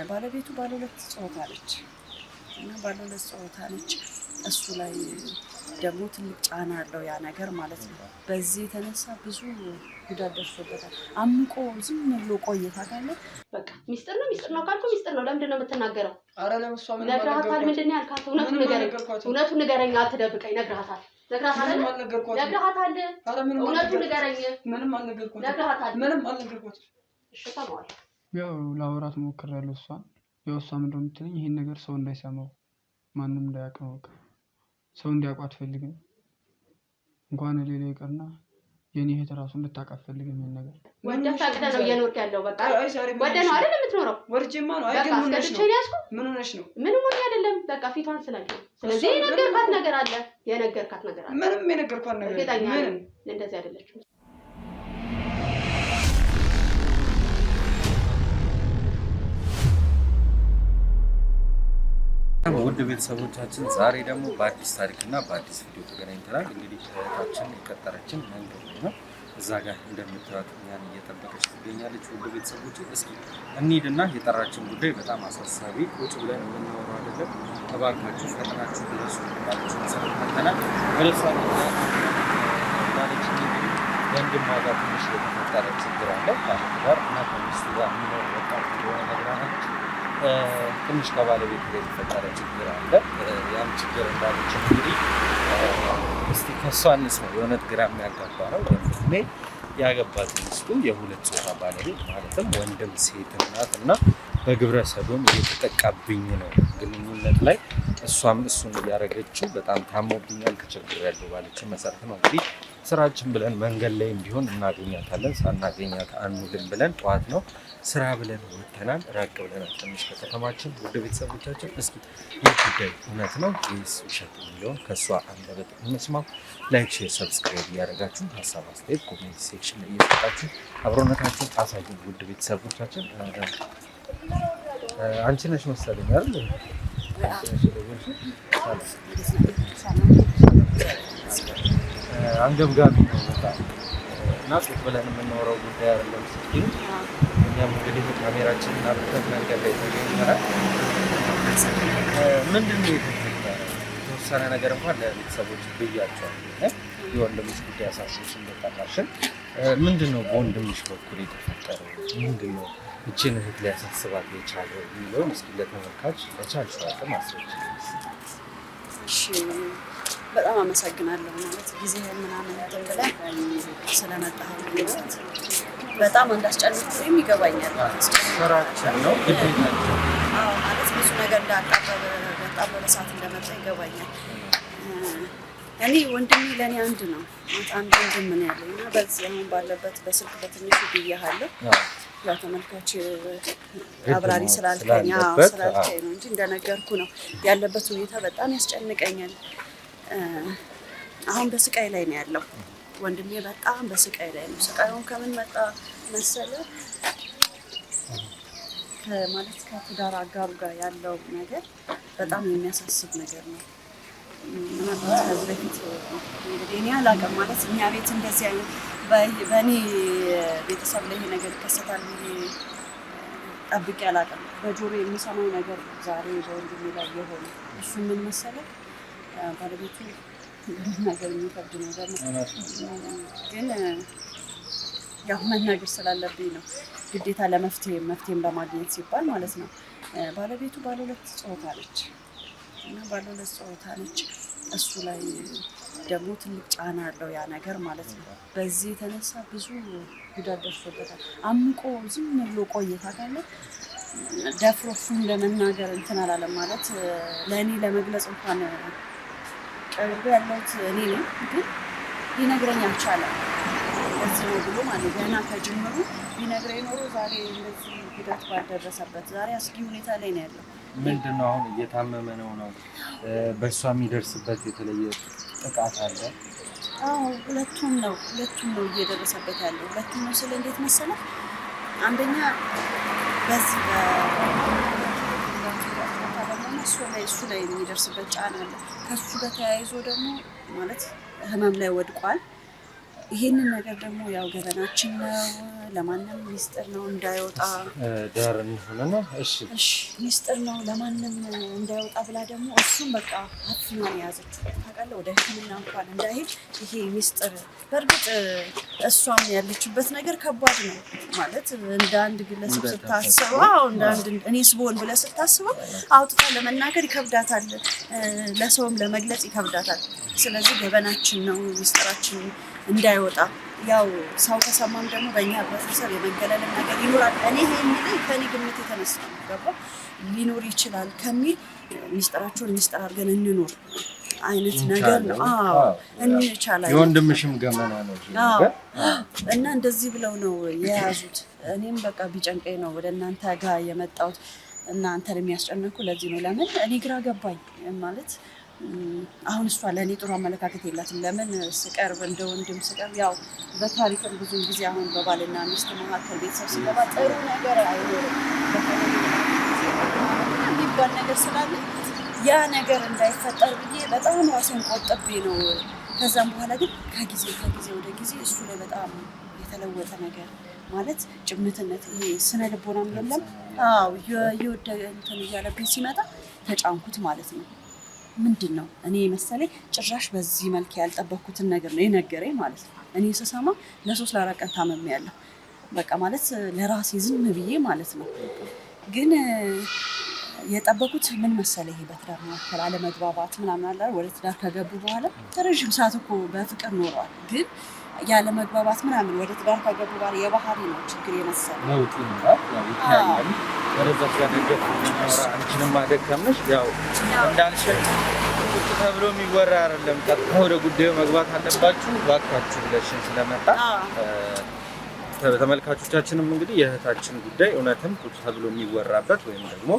ባለቤቱ ባለሁለት ጾታ ነች እና ባለሁለት ጾታ ነች። እሱ ላይ ደግሞ ትልቅ ጫና አለው ያ ነገር ማለት ነው። በዚህ የተነሳ ብዙ ጉዳት ደርሶበታል። አምቆ ዝም ብሎ ቆይታ ካለ በቃ ሚስጥር ነው ካልኩ ሚስጥር ነው። ለምንድን ነው የምትናገረው? አረ ለምሷ ምን ነግረሃታል? ምንድን ነው ያልካት? እውነቱን ንገረኝ፣ አትደብቀኝ። ነግረሃታል? ነግረሃታል? እውነቱን ንገረኝ። ምንም አልነገርኳት። እሺ ተማዋል። ያው ላወራት ሞክሬያለሁ። እሷ ምንድነው የምትለኝ? ይሄን ነገር ሰው እንዳይሰማው ማንም እንዳያውቀው ሰው እንዲያውቁ አትፈልግም። እንኳን ሌላ ይቀርና የኔ እህት ራሱ እንድታውቅ አትፈልግም። ይሄን ነገር ወደ ፈቅደ ነው እየኖርክ ያለው። በቃ ወደ ነው አይደል የምትኖረው? ወርጄማ ነው አይደል? ምን ሆነሽ ነው? ምንም ሆነ አይደለም። በቃ ፊቷን ስላየው። ስለዚህ የነገርካት ነገር አለ። ምንም የነገርኳት ነገር ምንም እንደዚህ አይደለችም። ውድ ቤተሰቦቻችን ዛሬ ደግሞ በአዲስ ታሪክና በአዲስ ቪዲዮ ተገናኝተናል። እንግዲህ እህታችን የቀጠረችን መንገድ ላይ ነው። እዛ ጋር እንደምታዩት እኛን እየጠበቀች ትገኛለች። ውድ ቤተሰቦች እስኪ እንሂድና የጠራችን ጉዳይ በጣም አሳሳቢ ቁጭ ብለን የምናወራው አይደለም። እባካችሁ ፈጥናችሁ ድረሱ ባለች መሰረት መጥተናል። ወደሷ ባለች እንግዲህ ወንድሟ ጋር ትንሽ የተፈጠረ ችግር አለ። ባለትዳር እና ከሚስቱ ጋር የሚኖር ወጣት እንደሆነ ነግራናለች። ትንሽ ከባለቤት ጋር የተፈጠረ ችግር አለ። ያን ችግር እንዳለች እንግዲህ እስቲ ከሷ እንስማ። የእውነት ግራ የሚያጋባ ነው። ወንድሜ ያገባት ሚስቱ የሁለት ጾታ ባለቤት ማለትም ወንድም ሴት ናት እና በግብረ ሰዶም እየተጠቃብኝ ነው ግንኙነት ላይ እሷም እሱን እያደረገችው በጣም ታሞብኛል ተቸግሬያለሁ ባለችን መሰረት ነው እንግዲህ ስራችን ብለን መንገድ ላይ እንዲሆን እናገኛታለን። ሳናገኛት አንውልም ብለን ጠዋት ነው ስራ ብለን ወጥተናል። ራቅ ብለናል ትንሽ ከከተማችን። ውድ ቤተሰቦቻችን እስኪ ይህ ጉዳይ እውነት ነው ወይስ ውሸት የሚለውን ከእሷ አንደበት እንስማው። ላይክ፣ ሼር፣ ሰብስክራይብ እያደረጋችሁ ሀሳብ አስተያየት ኮሜንት ሴክሽን ላይ እየሰጣችሁ አብሮነታችሁን አሳዩን። ውድ ቤተሰቦቻችን አንቺ ነሽ መሰለኝ አይደል? አንገብጋቢ ነው በጣም እና ቁጭ ብለን የምናወራው ጉዳይ አይደለም። ስትይ እኛም እንግዲህ ካሜራችንን አብርተን መንገድ ላይ ተገኝተናል። ምንድን ነው የተወሰነ ነገር እንኳን ለቤተሰቦች ብያቸዋለሁ። የወንድምሽ ጉዳይ አሳስቦሽ እንደጠራሽን ምንድን ነው በወንድምሽ በኩል የተፈጠረው? ምንድን ነው እችን እህት ሊያሳስባት የቻለው የሚለውን እስኪ ለተመልካች በቻልሽው አቅም አስረጅ። እሺ በጣም አመሰግናለሁ። ማለት ጊዜህን ምናምን እንትን ብለህ ስለመጣህ በጣም እንዳስጨነቅኩኝ ይገባኛል። ስራችን ነው ግዴታችን። አዎ ማለት ብዙ ነገር እንዳጣበበ ሰዓት እንደመጣ ይገባኛል። እኔ ወንድሜ ለእኔ አንድ ነው። አንድ ወንድም ነው ያለኝ እና በዚህ አሁን ባለበት በስልክ በትንሹ ብያለሁ። ያው ተመልካች አብራሪ ስላልከኝ ነው እንጂ እንደነገርኩ ነው ያለበት ሁኔታ በጣም ያስጨንቀኛል። አሁን በስቃይ ላይ ነው ያለው ወንድሜ፣ በጣም በስቃይ ላይ ነው። ስቃዩን ከምን መጣ መሰለ? ማለት ከትዳር አጋሩ ጋር ያለው ነገር በጣም የሚያሳስብ ነገር ነው። ምናልባት ከዚህ በፊት እንግዲህ እኔ አላውቅም ማለት እኛ ቤት እንደዚህ አይነት በእኔ ቤተሰብ ላይ ይሄ ነገር ይከሰታል ብዬ ጠብቄ አላውቅም። በጆሮ የሚሰማው ነገር ዛሬ በወንድሜ ላይ የሆነ እሱ ምን መሰለህ? ባለቤቱ ነገር የሚከብድ ነገር ነው፣ ግን ያው መናገር ስላለብኝ ነው ግዴታ። መፍትሄም ለማግኘት ሲባል ማለት ነው። ባለቤቱ ባለሁለት ጾታ ነች እና ባለሁለት ጾታ ነች። እሱ ላይ ደግሞ ትልቅ ጫና አለው ያ ነገር ማለት ነው። በዚህ የተነሳ ብዙ ጉዳት ደርሶበታል። አምቆ ዝም ብሎ ቆይታ ካለ ደፍሮ እሱን ለመናገር እንትን አላለም ማለት ለእኔ ለመግለጽ እንኳን ቅርብ ያለሁት እኔ ነኝ፣ ግን ሊነግረኝ አልቻለም። ለዚህ ነው ብሎ ማለት ገና ከጅምሩ ሊነግረኝ ኖሮ ዛሬ እንደዚህ ጉዳት ባልደረሰበት። ዛሬ አስጊ ሁኔታ ላይ ነው ያለው። ምንድን ነው አሁን እየታመመ ነው? በእሷ የሚደርስበት የተለየ ጥቃት አለ? አዎ ሁለቱም ነው እየደረሰበት ያለው። ሁለቱም ነው ስለ እንዴት መሰለህ? አንደኛ በዚህ እሱ ላይ የሚደርስበት ጫና አለ። ከሱ ጋር ተያይዞ ደግሞ ማለት ህመም ላይ ወድቋል። ይሄንን ነገር ደግሞ ያው ገበናችን ነው፣ ለማንም ሚስጥር ነው እንዳይወጣ ዳርን ሆነና እሺ ሚስጥር ነው ለማንም እንዳይወጣ ብላ ደግሞ እሱም በቃ አፍኗን ያዘችው ታውቃለህ። ወደ ሕክምና እንኳን እንዳይሄድ ይሄ ሚስጥር። በእርግጥ እሷም ያለችበት ነገር ከባድ ነው ማለት እንደ አንድ ግለሰብ ስታስበው፣ እንደ አንድ እኔስ ብሆን ብለህ ስታስበው አውጥታ ለመናገር ይከብዳታል፣ ለሰውም ለመግለጽ ይከብዳታል። ስለዚህ ገበናችን ነው ሚስጥራችን እንዳይወጣ ያው ሰው ከሰማም ደግሞ በእኛ ህብረተሰብ የመገለልን ነገር ይኖራል። እኔ ይሄ የሚለኝ ከኔ ግምት የተነሳ ነው ገባ ሊኖር ይችላል ከሚል ሚስጥራቸውን ሚስጥር አድርገን እንኖር አይነት ነገር ነው። እንቻላለን። የወንድምሽም ገመና ነው እና እንደዚህ ብለው ነው የያዙት። እኔም በቃ ቢጨንቀኝ ነው ወደ እናንተ ጋር የመጣሁት። እናንተን የሚያስጨንቁ ለዚህ ነው። ለምን እኔ ግራ ገባኝ ማለት አሁን እሷ ለእኔ ጥሩ አመለካከት የላትም። ለምን ስቀርብ እንደ ወንድም ስቀርብ ያው በታሪክም ብዙ ጊዜ አሁን በባልና ሚስት መካከል ቤተሰብ ሲገባ ጥሩ ነገር አይኖርም የሚባል ነገር ስላለ ያ ነገር እንዳይፈጠር ብዬ በጣም ራሴን ቆጥቤ ነው። ከዛም በኋላ ግን ከጊዜ ወደ ጊዜ እሱ ላይ በጣም የተለወጠ ነገር ማለት ጭምትነት፣ ይሄ ስነ ልቦናም የለም እየወደቀ እንትን እያለብኝ ሲመጣ ተጫንኩት ማለት ነው። ምንድን ነው እኔ መሰለኝ ጭራሽ በዚህ መልክ ያልጠበኩትን ነገር ነው የነገረኝ ማለት ነው። እኔ ስሰማ ለ3-4 ቀን ታመሜያለሁ በቃ ማለት ለራሴ ዝም ብዬ ማለት ነው። ግን የጠበኩት ምን መሰለህ ይሄ በትዳር መካከል አለመግባባት ምናምን አለ። ወደ ትዳር ከገቡ በኋላ ረዥም ሰዓት እኮ በፍቅር ኖረዋል። ግን ያለ መግባባት ምናምን ወደ ትዳር ከገቡ በኋላ የባህሪ ነው ችግር የመሰለ ለውጥ ይኖራል። ያው ይታያል። ወደዛ ስለነገር አንቺንም ማደከምሽ ያው እንዳልሽ ቁጭ ተብሎ የሚወራ አይደለም። ቀጥታ ወደ ጉዳዩ መግባት አለባችሁ ባካችሁ ብለሽን ስለመጣ ተመልካቾቻችንም እንግዲህ የእህታችን ጉዳይ እውነትም ቁጭ ተብሎ የሚወራበት ወይም ደግሞ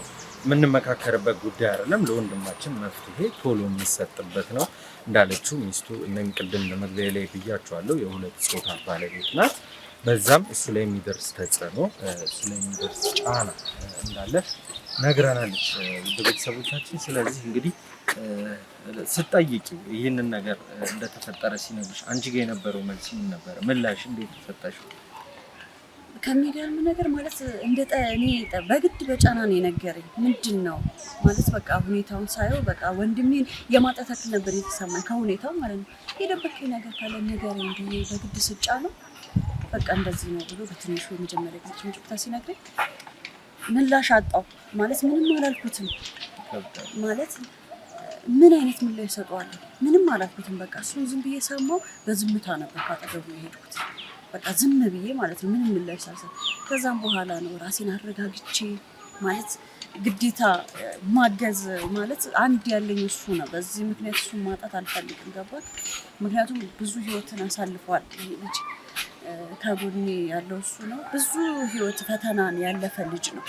የምንመካከርበት ጉዳይ አይደለም። ለወንድማችን መፍትሄ ቶሎ የሚሰጥበት ነው። እንዳለችው ሚስቱ እነም ቅድም ለመግቢያ ላይ ብያቸዋለሁ የሁለት ጾታ ባለቤት ናት። በዛም እሱ ላይ የሚደርስ ተጽዕኖ እሱ ላይ የሚደርስ ጫና እንዳለ ነግረናለች ውድ ቤተሰቦቻችን። ስለዚህ እንግዲህ ስትጠይቂው ይህንን ነገር እንደተፈጠረ ሲነግርሽ አንቺ ጋር የነበረው መልስ ምን ነበረ? ምላሽ እንዴት ተሰጠሽው? ከሚገርም ነገር ማለት እኔ በግድ በጫና ነው የነገረኝ። ምንድን ነው ማለት በቃ ሁኔታውን ሳየው በቃ ወንድሜን የማጣት ያክል ነበር የተሰማኝ ከሁኔታው ማለት ነው። የደበቀኝ ነገር ካለ ንገረኝ ብዬ በግድ ስጫ ነው በቃ እንደዚህ ነው ብሎ በትንሹ የመጀመሪያ ጊዜ ጭምጭምታ ሲነግረኝ ምላሽ አጣው ማለት ምንም አላልኩትም ማለት ምን አይነት ምላሽ ሰጠዋለሁ? ምንም አላልኩትም። በቃ እሱን ዝም ብዬ ሰማው። በዝምታ ነበር ካጠገቡ የሄድኩት በቃ ዝም ብዬ ማለት ነው ምንም ምላሽ ሳልሰጥ። ከዛም በኋላ ነው ራሴን አረጋግቼ ማለት ግዴታ ማገዝ ማለት አንድ ያለኝ እሱ ነው። በዚህ ምክንያት እሱን ማጣት አልፈልግም ገባክ? ምክንያቱም ብዙ ህይወትን አሳልፏል ይሄ ልጅ ከጎኔ ያለው እሱ ነው። ብዙ ህይወት ፈተናን ያለፈ ልጅ ነው።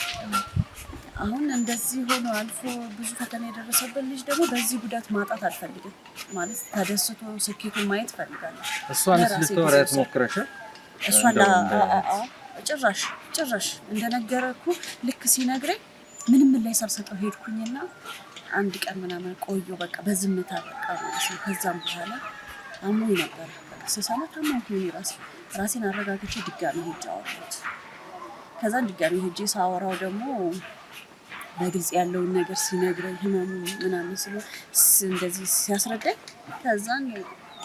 አሁን እንደዚህ ሆኖ አልፎ ብዙ ፈተና የደረሰበት ልጅ ደግሞ በዚህ ጉዳት ማጣት አልፈልግም ማለት ተደስቶ ስኬቱን ማየት ፈልጋለሁ። እሷን ልትወራት ሞክረሻል? እሷን ጭራሽ እንደነገረኩ ልክ ሲነግረኝ ምንም ምላሽ ሳልሰጠው ሄድኩኝና አንድ ቀን ምናምን ቆየሁ በቃ በዝምታ በቃ ማለት ነው። ከዛም በኋላ አሞኝ ነበር ስሰማ ታመምኩኝ። ራሴን አረጋግቼ ድጋሚ ሄጄ አወራሁት። ከዛን ድጋሚ ሄጄ ሳወራው ደግሞ በግልጽ ያለውን ነገር ሲነግረኝ ህመሙ ምናምን እንደዚህ ሲያስረዳኝ ከዛን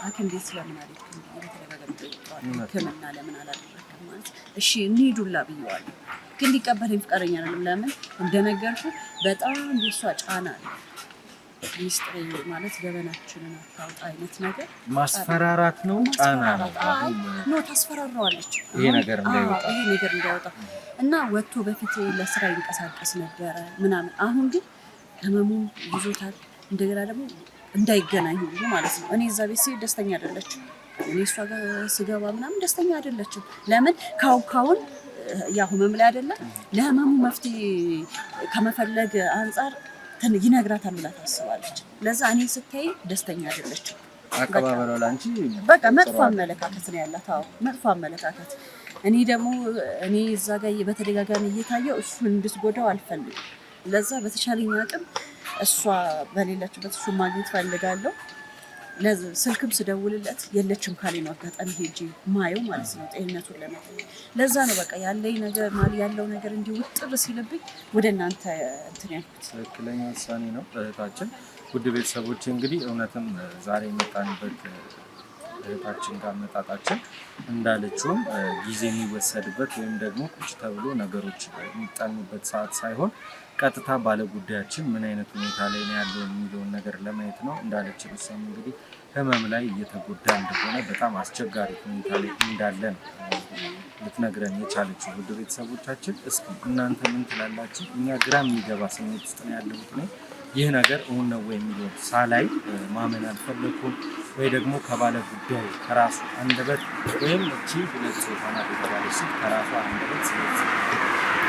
ሐኪም ቤት ስለምን አልሄድኩም በተደጋጋሚ ጠይቄዋለሁ። ሕክምና ለምን አላደረግክም ማለት እሺ እንሂዱላ ብዬዋለሁ። ግን ሊቀበለኝ ፈቃደኛ አይደለም። ለምን እንደነገርኩ በጣም የእሷ ጫና አለ። ሚስጥር ማለት ገበናችንን አታውጣ አይነት ነገር ማስፈራራት ነው፣ ጫና ነው። ታስፈራራዋለች ይሄ ነገር እንዳይወጣ እና ወጥቶ በፊት ለስራ ይንቀሳቀስ ነበረ ምናምን። አሁን ግን ህመሙ ይዞታል። እንደገና ደግሞ እንዳይገናኙ ማለት ነው። እኔ እዛ ቤት ሲሄድ ደስተኛ አይደለችም። እኔ እሷ ጋር ስገባ ምናምን ደስተኛ አይደለችም። ለምን ካሁን ያ ህመም ላይ አይደለም ለህመሙ መፍትሄ ከመፈለግ አንጻር ይነግራታል ብላ ታስባለች። ለዛ እኔ ስታይ ደስተኛ አይደለችም። አቀባበሏ ላንቺ በቃ መጥፎ አመለካከት ነው ያላት። አዎ መጥፎ አመለካከት። እኔ ደግሞ እዛ ጋር በተደጋጋሚ እየታየው እሱን እንድትጎዳው አልፈልግም። ለዛ በተቻለኝ አቅም እሷ በሌለችበት እሱን ማግኘት ፈልጋለሁ። ስልክም ስደውልለት የለችም ካለኝ ነው አጋጣሚ ሄጄ ማየው ማለት ነው ጤንነቱን ለመጠየቅ። ለዛ ነው በቃ ያለው ነገር እንዲህ ውጥር ሲልብኝ ወደ እናንተ እንትን ያልኩት። ትክክለኛ ውሳኔ ነው እህታችን። ውድ ቤተሰቦች እንግዲህ እውነትም ዛሬ የመጣንበት እህታችን ጋር መጣጣችን እንዳለችውም ጊዜ የሚወሰድበት ወይም ደግሞ ቁጭ ተብሎ ነገሮች የሚጠኑበት ሰዓት ሳይሆን ቀጥታ ባለጉዳያችን ምን አይነት ሁኔታ ላይ ነው ያለው የሚለውን ነገር ለማየት ነው። እንዳለችን እሷም እንግዲህ ህመም ላይ እየተጎዳ እንደሆነ በጣም አስቸጋሪ ሁኔታ ላይ እንዳለን ልትነግረን የቻለችው። ውድ ቤተሰቦቻችን እስኪ እናንተ ምን ትላላችሁ? እኛ ግራ የሚገባ ስሜት ውስጥ ነው ያለሁት ነው። ይህ ነገር እውን ነው ወይ የሚለው ሳላይ ማመን አልፈለኩም። ወይ ደግሞ ከባለ ጉዳዩ ከራሱ አንደበት ወይም እቺ ሁለት ጾታ ናት የተባለች ሴት ከራሷ አንደበት ስለዚህ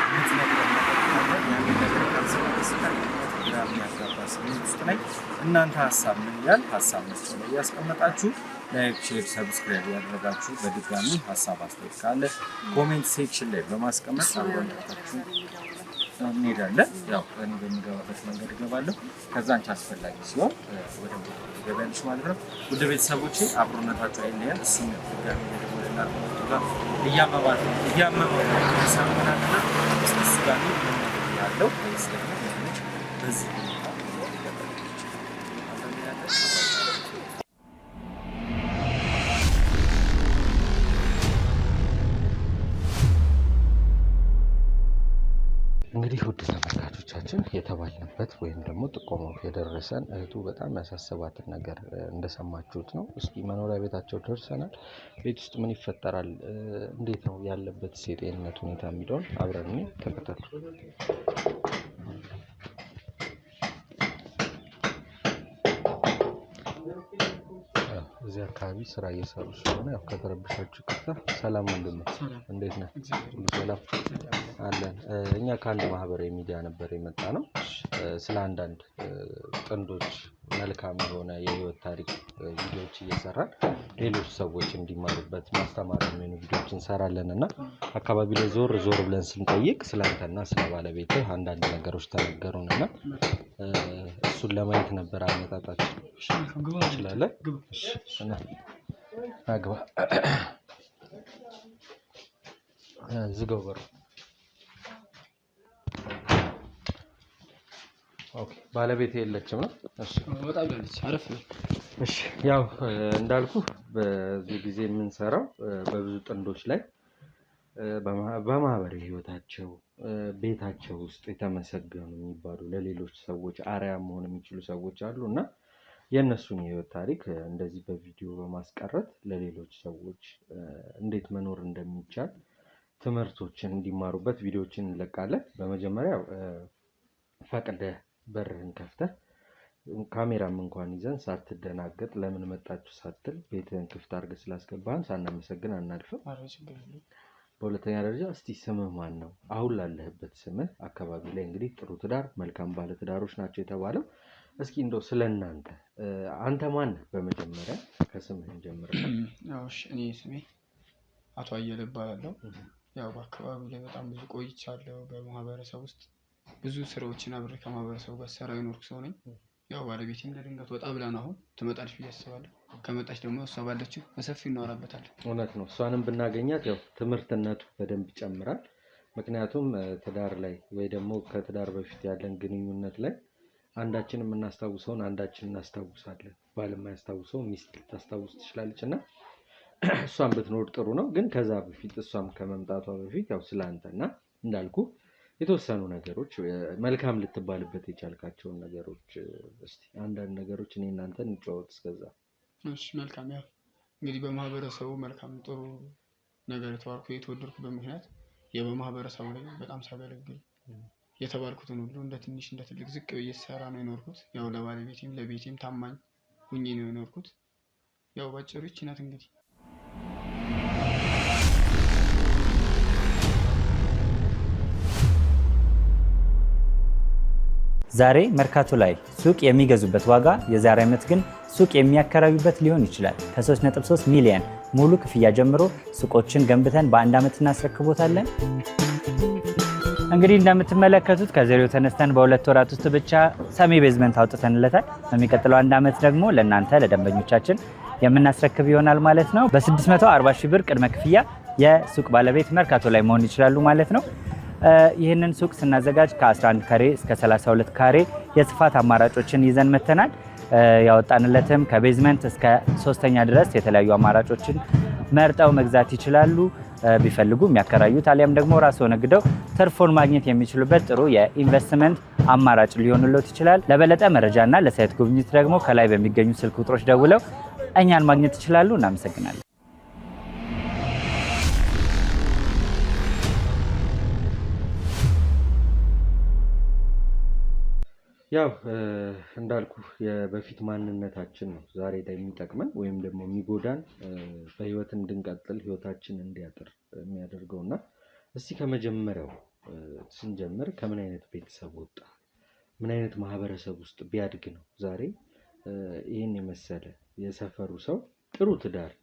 የምትነግረን ነገር ካለ ያንን ነገር ካልሰማስላል ግራ የሚያጋባ ስሜት ውስጥ ላይ እናንተ ሀሳብ ምን ይላል? ሀሳብ መስጫ ላይ ያስቀመጣችሁ ላይክ፣ ሼር፣ ሰብስክራይብ ያደረጋችሁ በድጋሚ ሀሳብ አስተያየት ካለ ኮሜንት ሴክሽን ላይ በማስቀመጥ አብረናችሁ እንሄዳለን። ያው እኔ በሚገባበት መንገድ እገባለሁ። ከዛ አንቺ አስፈላጊ ሲሆን ወደ ገበያልሽ ማለት ነው። ውድ ቤተሰቦቼ አብሮነታችሁ አይለያል። እሱም ድጋሚ ወደደወለና ጋር እያመማት ሰምናልና እሱ ጋር ያለው ወይስ ደግሞ በዚህ እንግዲህ ውድ ተመልካቾቻችን የተባልንበት ወይም ደግሞ ጥቆማው የደረሰን እህቱ በጣም ያሳሰባትን ነገር እንደሰማችሁት ነው። እስኪ መኖሪያ ቤታቸው ደርሰናል። ቤት ውስጥ ምን ይፈጠራል፣ እንዴት ነው ያለበት የጤንነት ሁኔታ የሚለውን አብረን ተከታተሉ። እዚህ አካባቢ ስራ እየሰሩ ስለሆነ ያው ከተረብሻችሁ ይቅርታ። ሰላም ወንድም፣ እንዴት ነህ? ሰላም አለን። እኛ ከአንድ ማህበራዊ ሚዲያ ነበር የመጣ ነው። ስለ አንዳንድ ጥንዶች መልካም የሆነ የህይወት ታሪክ ቪዲዮዎች እየሰራን ሌሎች ሰዎች እንዲማሩበት ማስተማር የሚሆኑ ቪዲዮዎች እንሰራለን እና አካባቢ ላይ ዞር ብለን ስንጠይቅ ስለአንተና ስለ ባለቤትህ አንዳንድ ነገሮች ተነገሩን እና እሱን ለማየት ነበር አመጣጣችን። እንችላለን? አግባ። ዝጋው በሩ። ኦኬ። ባለቤት የለችም ነው? እሺ፣ በጣም ደልች አረፍ ነው። እሺ፣ ያው እንዳልኩ በዚህ ጊዜ የምንሰራው በብዙ ጥንዶች ላይ በማህበራዊ ህይወታቸው ቤታቸው ውስጥ የተመሰገኑ የሚባሉ ለሌሎች ሰዎች አርአያ መሆን የሚችሉ ሰዎች አሉ እና የእነሱን የህይወት ታሪክ እንደዚህ በቪዲዮ በማስቀረት ለሌሎች ሰዎች እንዴት መኖር እንደሚቻል ትምህርቶችን እንዲማሩበት ቪዲዮዎችን እንለቃለን። በመጀመሪያው ፈቅደህ በርህን ከፍተህ ካሜራም እንኳን ይዘን ሳትደናገጥ ለምን መጣችሁ ሳትል ቤትህን ክፍት አድርገህ ስላስገባህን ሳናመሰግን አናልፍም። በሁለተኛ ደረጃ እስቲ ስምህ ማን ነው? አሁን ላለህበት ስምህ አካባቢ ላይ እንግዲህ ጥሩ ትዳር መልካም ባለ ትዳሮች ናቸው የተባለው። እስኪ እንደው ስለናንተ አንተ ማን ነህ? በመጀመሪያ ከስምህ እንጀምራለን። እሺ፣ እኔ ስሜ አቶ አየለ እባላለሁ። ያው በአካባቢ ላይ በጣም ብዙ ቆይቻለሁ። በማህበረሰብ ውስጥ ብዙ ስራዎችን አብሬ ከማህበረሰቡ ጋር ሰራ የኖርኩ ሰው ነኝ። ያው ባለቤቴም ለድንገት ወጣ ብላ ነው አሁን ትመጣለች ብዬ አስባለሁ። ከመጣች ደግሞ እሷ ባለችው በሰፊው እናወራበታለን። እውነት ነው። እሷንም ብናገኛት ያው ትምህርትነቱ በደንብ ይጨምራል። ምክንያቱም ትዳር ላይ ወይ ደግሞ ከትዳር በፊት ያለን ግንኙነት ላይ አንዳችን የምናስታውሰውን አንዳችን እናስታውሳለን። ባል የማያስታውሰው ሚስት ልታስታውስ ትችላለች እና እሷም ብትኖር ጥሩ ነው። ግን ከዛ በፊት እሷም ከመምጣቷ በፊት ያው ስለአንተና እንዳልኩ የተወሰኑ ነገሮች መልካም ልትባልበት የቻልካቸውን ነገሮች እስቲ አንዳንድ ነገሮች እኔ እናንተ እንጫወት እስከዛ። እሺ፣ መልካም። ያው እንግዲህ በማህበረሰቡ መልካም ጥሩ ነገር የተዋልኩ የተወደድኩበት ምክንያት በማህበረሰቡ ላይ በጣም ሳገለግል የተባልኩትን ሁሉ እንደ ትንሽ እንደ ትልቅ ዝቅ ብዬ ሰራ ነው የኖርኩት። ያው ለባለቤቴም ለቤቴም ታማኝ ሁኜ ነው የኖርኩት። ያው ባጭሩ ይህች ናት እንግዲህ። ዛሬ መርካቶ ላይ ሱቅ የሚገዙበት ዋጋ የዛሬ ዓመት ግን ሱቅ የሚያከራዩበት ሊሆን ይችላል። ከ3.3 ሚሊዮን ሙሉ ክፍያ ጀምሮ ሱቆችን ገንብተን በአንድ ዓመት እናስረክቦታለን። እንግዲህ እንደምትመለከቱት ከዜሮ ተነስተን በ2 ወራት ውስጥ ብቻ ሰሚ ቤዝመንት አውጥተንለታል። በሚቀጥለው 1 ዓመት ደግሞ ለእናንተ ለደንበኞቻችን የምናስረክብ ይሆናል ማለት ነው። በ640 ሺህ ብር ቅድመ ክፍያ የሱቅ ባለቤት መርካቶ ላይ መሆን ይችላሉ ማለት ነው። ይህንን ሱቅ ስናዘጋጅ ከ11 ካሬ እስከ 32 ካሬ የስፋት አማራጮችን ይዘን መተናል። ያወጣንለትም ከቤዝመንት እስከ 3ኛ ድረስ የተለያዩ አማራጮችን መርጠው መግዛት ይችላሉ። ቢፈልጉ የሚያከራዩት አሊያም ደግሞ ራስዎ ነግደው ትርፎን ማግኘት የሚችሉበት ጥሩ የኢንቨስትመንት አማራጭ ሊሆንልዎት ይችላል። ለበለጠ መረጃና ለሳይት ጉብኝት ደግሞ ከላይ በሚገኙ ስልክ ቁጥሮች ደውለው እኛን ማግኘት ይችላሉ። እናመሰግናለን። ያው እንዳልኩ የበፊት ማንነታችን ነው ዛሬ ላይ የሚጠቅመን ወይም ደግሞ የሚጎዳን በህይወት እንድንቀጥል ህይወታችን እንዲያጥር የሚያደርገውና እስቲ ከመጀመሪያው ስንጀምር ከምን አይነት ቤተሰብ ወጣ ምን አይነት ማህበረሰብ ውስጥ ቢያድግ ነው ዛሬ ይሄን የመሰለ የሰፈሩ ሰው ጥሩ ትዳር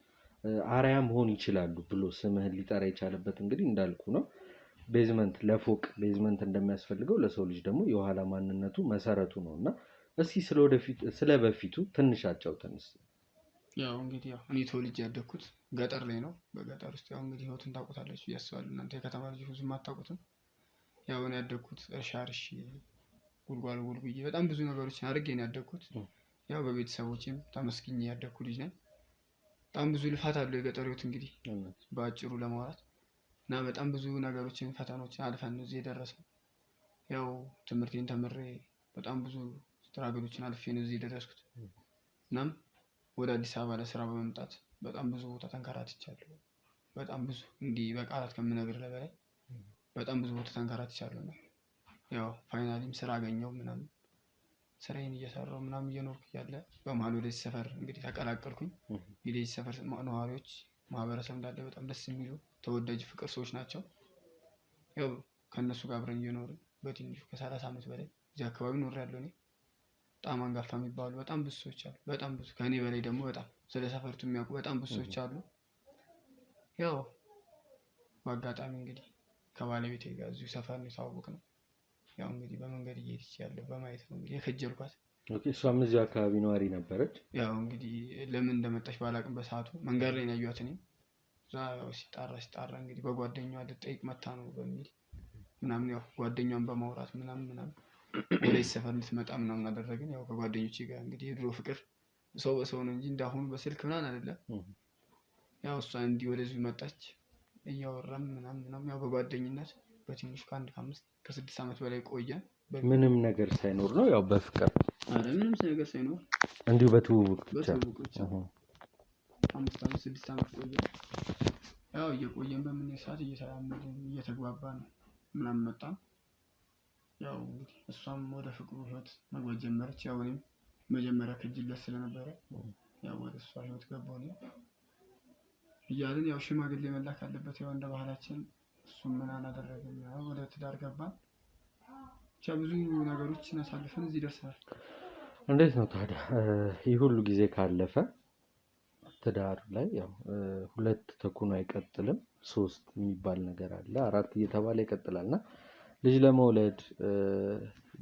አርአያ መሆን ይችላሉ ብሎ ስምህን ሊጠራ የቻለበት? እንግዲህ እንዳልኩ ነው ቤዝመንት ለፎቅ ቤዝመንት እንደሚያስፈልገው ለሰው ልጅ ደግሞ የኋላ ማንነቱ መሰረቱ ነውና እስኪ ስለበፊቱ ትንሽ አጫውተን። ያው እንግዲህ እኔ ተወልጄ ያደግኩት ገጠር ላይ ነው። በገጠር ውስጥ ያው እንግዲህ ህይወቱን ታውቁታላችሁ ያስባሉ እናንተ የከተማ ልጅ ብዙም አታውቁትም። ያው እኔ ያደግኩት እርሻ ጉልጓል ጉልጉዬ በጣም ብዙ ነገሮችን አድርጌ ነው ያደግኩት። ያው በቤተሰቦቼም ተመስግኜ ያደግኩ ልጅ ነኝ። በጣም ብዙ ልፋት አለው የገጠር ህይወት እንግዲህ በአጭሩ ለማውራት እና በጣም ብዙ ነገሮችን ፈተናዎችን አልፈን እዚህ የደረስነው። ያው ትምህርቴን ተምሬ በጣም ብዙ ስትራግሎችን አልፌ ነው እዚህ የደረስኩት። እናም ወደ አዲስ አበባ ለስራ በመምጣት በጣም ብዙ ቦታ ተንከራትቻለሁ። በጣም ብዙ እንዲህ በቃላት ከምነግር በላይ በጣም ብዙ ቦታ ተንከራትቻለሁ። እና ያው ፋይናሊም ስራ አገኘው ምናምን ስራዬን እየሰራሁ ምናምን እየኖርኩ እያለ በመሀል ወደዚህ ሰፈር እንግዲህ ተቀላቀልኩኝ። የዚህ ሰፈር ነዋሪዎች ማህበረሰብ እንዳለ በጣም ደስ የሚሉ ተወዳጅ ፍቅር ሰዎች ናቸው። ያው ከነሱ ጋር አብረን እየኖርን በትንሹ ከ30 ዓመት በላይ እዚህ አካባቢ ኖሬያለሁ። እኔ በጣም አንጋፋ የሚባሉ በጣም ብዙ ሰዎች አሉ። በጣም ብዙ ከኔ በላይ ደግሞ በጣም ስለ ሰፈርቱ የሚያውቁ በጣም ብዙ ሰዎች አሉ። ያው በአጋጣሚ እንግዲህ ከባለቤቴ ጋር እዚሁ ሰፈር ነው የተዋወቅነው። ያው እንግዲህ በመንገድ እየሄድች ያለው በማየት ነው እንግዲህ የከጀልኳት። ኦኬ እሷም እዚሁ አካባቢ ነዋሪ ነበረች። ያው እንግዲህ ለምን እንደመጣች ባላቅም በሰዓቱ መንገድ ላይ ነው ያዩት። እኔ ያው ሲጣራ እንግዲህ በጓደኛዋ ልጠይቅ መታ ነው በሚል ምናምን ያው ጓደኛዋን በማውራት ምናምን ወደዚህ ሰፈር እንድትመጣ ምናምን አደረግን። ያው ከጓደኞቼ ጋር እንግዲህ የድሮ ፍቅር ሰው በሰው ነው እንጂ እንዳሁኑ በስልክ ምናምን አይደለም። ያው እሷ እንዲህ ወደዚህ መጣች እያወራን ምናምን ያው በጓደኝነት በትንሹ ከ6 ዓመት በላይ ቆየን። ምንም ነገር ሳይኖር ነው ያው በፍቅር ምንም ነገር ሳይኖር እንዲሁ በትውውቅ ብቻ 5 ዓመት 6 ዓመት ቆየን። ያው እየቆየን በምን ሰዓት እየተራመድን እየተግባባን ምናምን መጣን። ያው እንግዲህ እሷም ወደ ፍቅሩ ህይወት መግባት ጀመረች። ያው እኔም መጀመሪያ ከጅለት ስለነበረ ያው ወደ እሷ ህይወት ገባሁ እያልን ያው ሽማግሌ መላክ አለበት ያው እንደ ባህላችን እሱም ምናምን አደረግን። ያው ወደ ትዳር ገባን። ብቻ ብዙ ነገሮችን አሳልፈን እዚህ ደርሰናል። እንዴት ነው ታዲያ ይህ ሁሉ ጊዜ ካለፈ ትዳር ላይ ያው 2 ተኩኖ አይቀጥልም 3 የሚባል ነገር አለ 4 እየተባለ ይቀጥላልና ልጅ ለመውለድ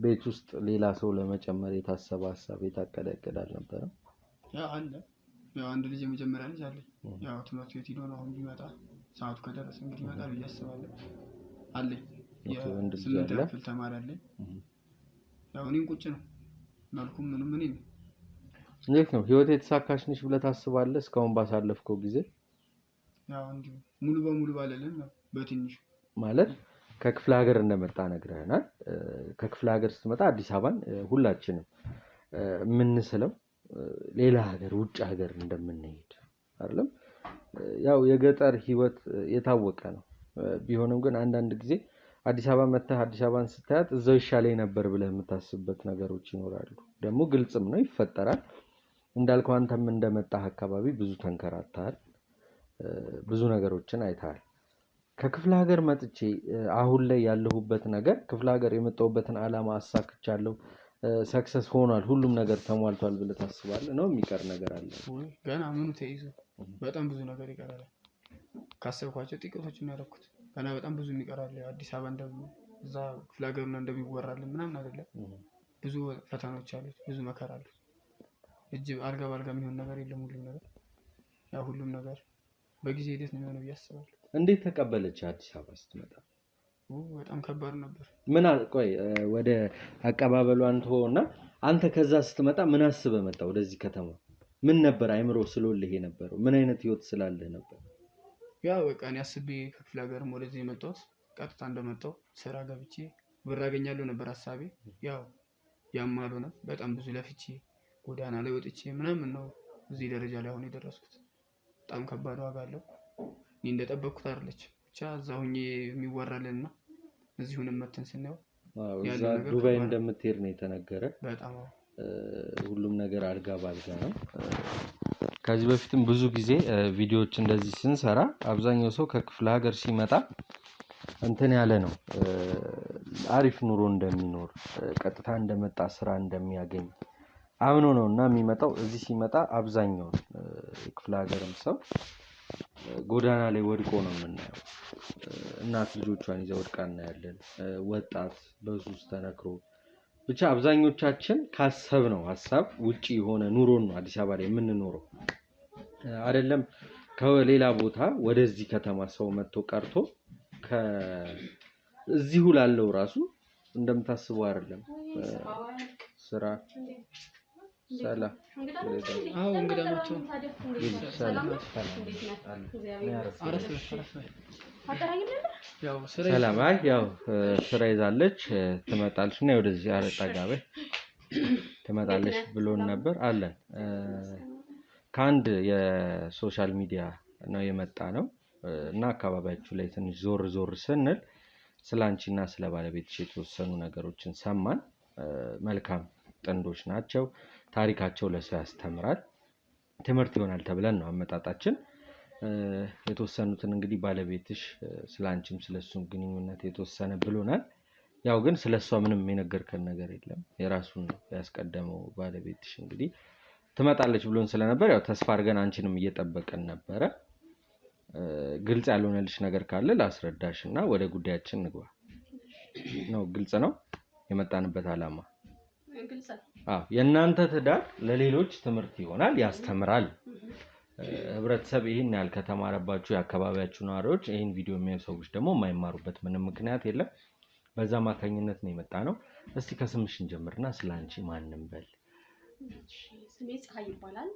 ቤት ውስጥ ሌላ ሰው ለመጨመር የታሰበ ሀሳብ የታቀደ እቅድ አልነበረም? ያው አለ ያው አንድ ልጅ የመጀመሪያ ልጅ አለኝ። ያው ትምህርት ቤት ሄዶ ነው አሁን ቢመጣ ሰዓቱ ከደረሰ እንግዲህ ይመጣል ብዬ አስባለሁ። አለኝ የ8ኛ ክፍል ተማሪ አለኝ። ያው እኔም ቁጭ ነው መልኩም ምንም ምን ነው። እንዴት ነው ህይወት የተሳካሽ ነሽ ብለህ ታስባለህ እስካሁን ባሳለፍከው ጊዜ? ያው እንዲሁ ሙሉ በሙሉ ባለልን ነው በትንሹ ማለት ከክፍለ ሀገር እንደመጣ ነግረህናል። ከክፍለ ሀገር ስትመጣ አዲስ አበባን ሁላችንም የምንስለው ሌላ ሀገር ውጭ ሀገር እንደምንሄድ አይደለም። ያው የገጠር ህይወት የታወቀ ነው። ቢሆንም ግን አንዳንድ ጊዜ አዲስ አበባ መጥተህ አዲስ አበባን ስታያት እዛው ይሻለኝ ነበር ብለህ የምታስብበት ነገሮች ይኖራሉ። ደግሞ ግልጽም ነው ይፈጠራል። እንዳልከው አንተም እንደመጣህ አካባቢ ብዙ ተንከራተሃል፣ ብዙ ነገሮችን አይተሃል። ከክፍለ ሀገር መጥቼ አሁን ላይ ያለሁበት ነገር ክፍለ ሀገር የመጣሁበትን አላማ አሳክቻለሁ፣ ሰክሰስ ሆኗል፣ ሁሉም ነገር ተሟልቷል ብለህ ታስባለህ ነው? የሚቀር ነገር አለ? ገና ምኑ ተይዞ በጣም ብዙ ነገር ይቀራል። ካሰብኳቸው ጥቂቶችን ያደረኩት ገና በጣም ብዙ ይቀራል። አዲስ አበባ እዛ ክፍለ ሀገር ነው እንደሚወራልን ምናምን አይደለም። ብዙ ፈተናዎች አሉት፣ ብዙ መከራ አሉት። እጅ አልጋ ባልጋ የሚሆን ነገር የለም። ሁሉም ነገር ያው ሁሉም ነገር በጊዜ ሂደት ነው የሚሆነው ብዬ አስባለሁ። እንዴት ተቀበለች አዲስ አበባ ስትመጣ? በጣም ከባድ ነበር። ምን ቆይ ወደ አቀባበሏን ተወውና አንተ ከዛ ስትመጣ ምን አስበህ መጣ ወደዚህ ከተማ? ምን ነበር አይምሮ ስለልህ የነበረው? ምን አይነት ህይወት ስላለህ ነበር? ያው በቃ እኔ አስቤ ከክፍለ ሀገርም ወደዚህ የመጣሁት ቀጥታ እንደመጣሁ ስራ ገብቼ ብር አገኛለሁ ነበር ሀሳቤ። ያው ያም አልሆነም። በጣም ብዙ ለፍቼ ጎዳና ላይ ወጥቼ ምናምን ነው እዚህ ደረጃ ላይ አሁን የደረስኩት። በጣም ከባድ ዋጋ አለው። እኔ እንደጠበቅኩት አይደለች። ብቻ እዛ ሁኜ የሚወራልንና እዚሁንም መተን ስናየው እዛ ዱባይ እንደምትሄድ ነው የተነገረ። በጣም ሁሉም ነገር አልጋ ባልጋ ነው። ከዚህ በፊትም ብዙ ጊዜ ቪዲዮዎች እንደዚህ ስንሰራ አብዛኛው ሰው ከክፍለ ሀገር ሲመጣ እንትን ያለ ነው አሪፍ ኑሮ እንደሚኖር ቀጥታ እንደመጣ ስራ እንደሚያገኝ አምኖ ነውና የሚመጣው። እዚህ ሲመጣ አብዛኛው ክፍለ ሀገርም ሰው ጎዳና ላይ ወድቆ ነው የምናየው። እናት ልጆቿን ይዘው ወድቃ እናያለን። ወጣት በሱስ ተነክሮ ብቻ አብዛኞቻችን ካሰብነው ሀሳብ ውጪ የሆነ ኑሮን ነው አዲስ አበባ ላይ የምንኖረው። አይደለም ከሌላ ቦታ ወደዚህ ከተማ ሰው መጥቶ ቀርቶ ከዚሁ ላለው ራሱ እንደምታስበው አይደለም። ስራ ሰላም እንግዳ ናቸው። ሰላም ያው ስራ ይዛለች ትመጣለች እና ወደዚህ አረጣጋበ ትመጣለች ብሎን ነበር አለን። ከአንድ የሶሻል ሚዲያ ነው የመጣ ነው እና አካባቢያችሁ ላይ ትንሽ ዞር ዞር ስንል ስላንቺና ስለ ባለቤትሽ የተወሰኑ ነገሮችን ሰማን። መልካም ጥንዶች ናቸው። ታሪካቸው ለሰው ያስተምራል፣ ትምህርት ይሆናል ተብለን ነው አመጣጣችን። የተወሰኑትን እንግዲህ ባለቤትሽ ስላንቺም ስለሱም ግንኙነት የተወሰነ ብሎናል። ያው ግን ስለሷ ምንም የነገርከን ነገር የለም። የራሱን ያስቀደመው ባለቤትሽ እንግዲህ ትመጣለች ብሎን ስለነበር ያው ተስፋ አድርገን አንቺንም እየጠበቀን ነበረ። ግልጽ ያልሆነልሽ ነገር ካለ ላስረዳሽና ወደ ጉዳያችን እንግባ። ነው ግልጽ ነው የመጣንበት ዓላማ? ግልጽ ነው። የእናንተ ትዳር ለሌሎች ትምህርት ይሆናል፣ ያስተምራል። ህብረተሰብ ይሄን ያህል ከተማረባችሁ የአካባቢያችሁ ነዋሪዎች ይሄን ቪዲዮ የሚያዩ ሰዎች ደግሞ የማይማሩበት ምንም ምክንያት የለም። በዛ ማካኝነት ነው የመጣ ነው። እስቲ ከስምሽ እንጀምርና ስላንቺ ማንንም በል። ስሜ ፀሐይ ይባላል።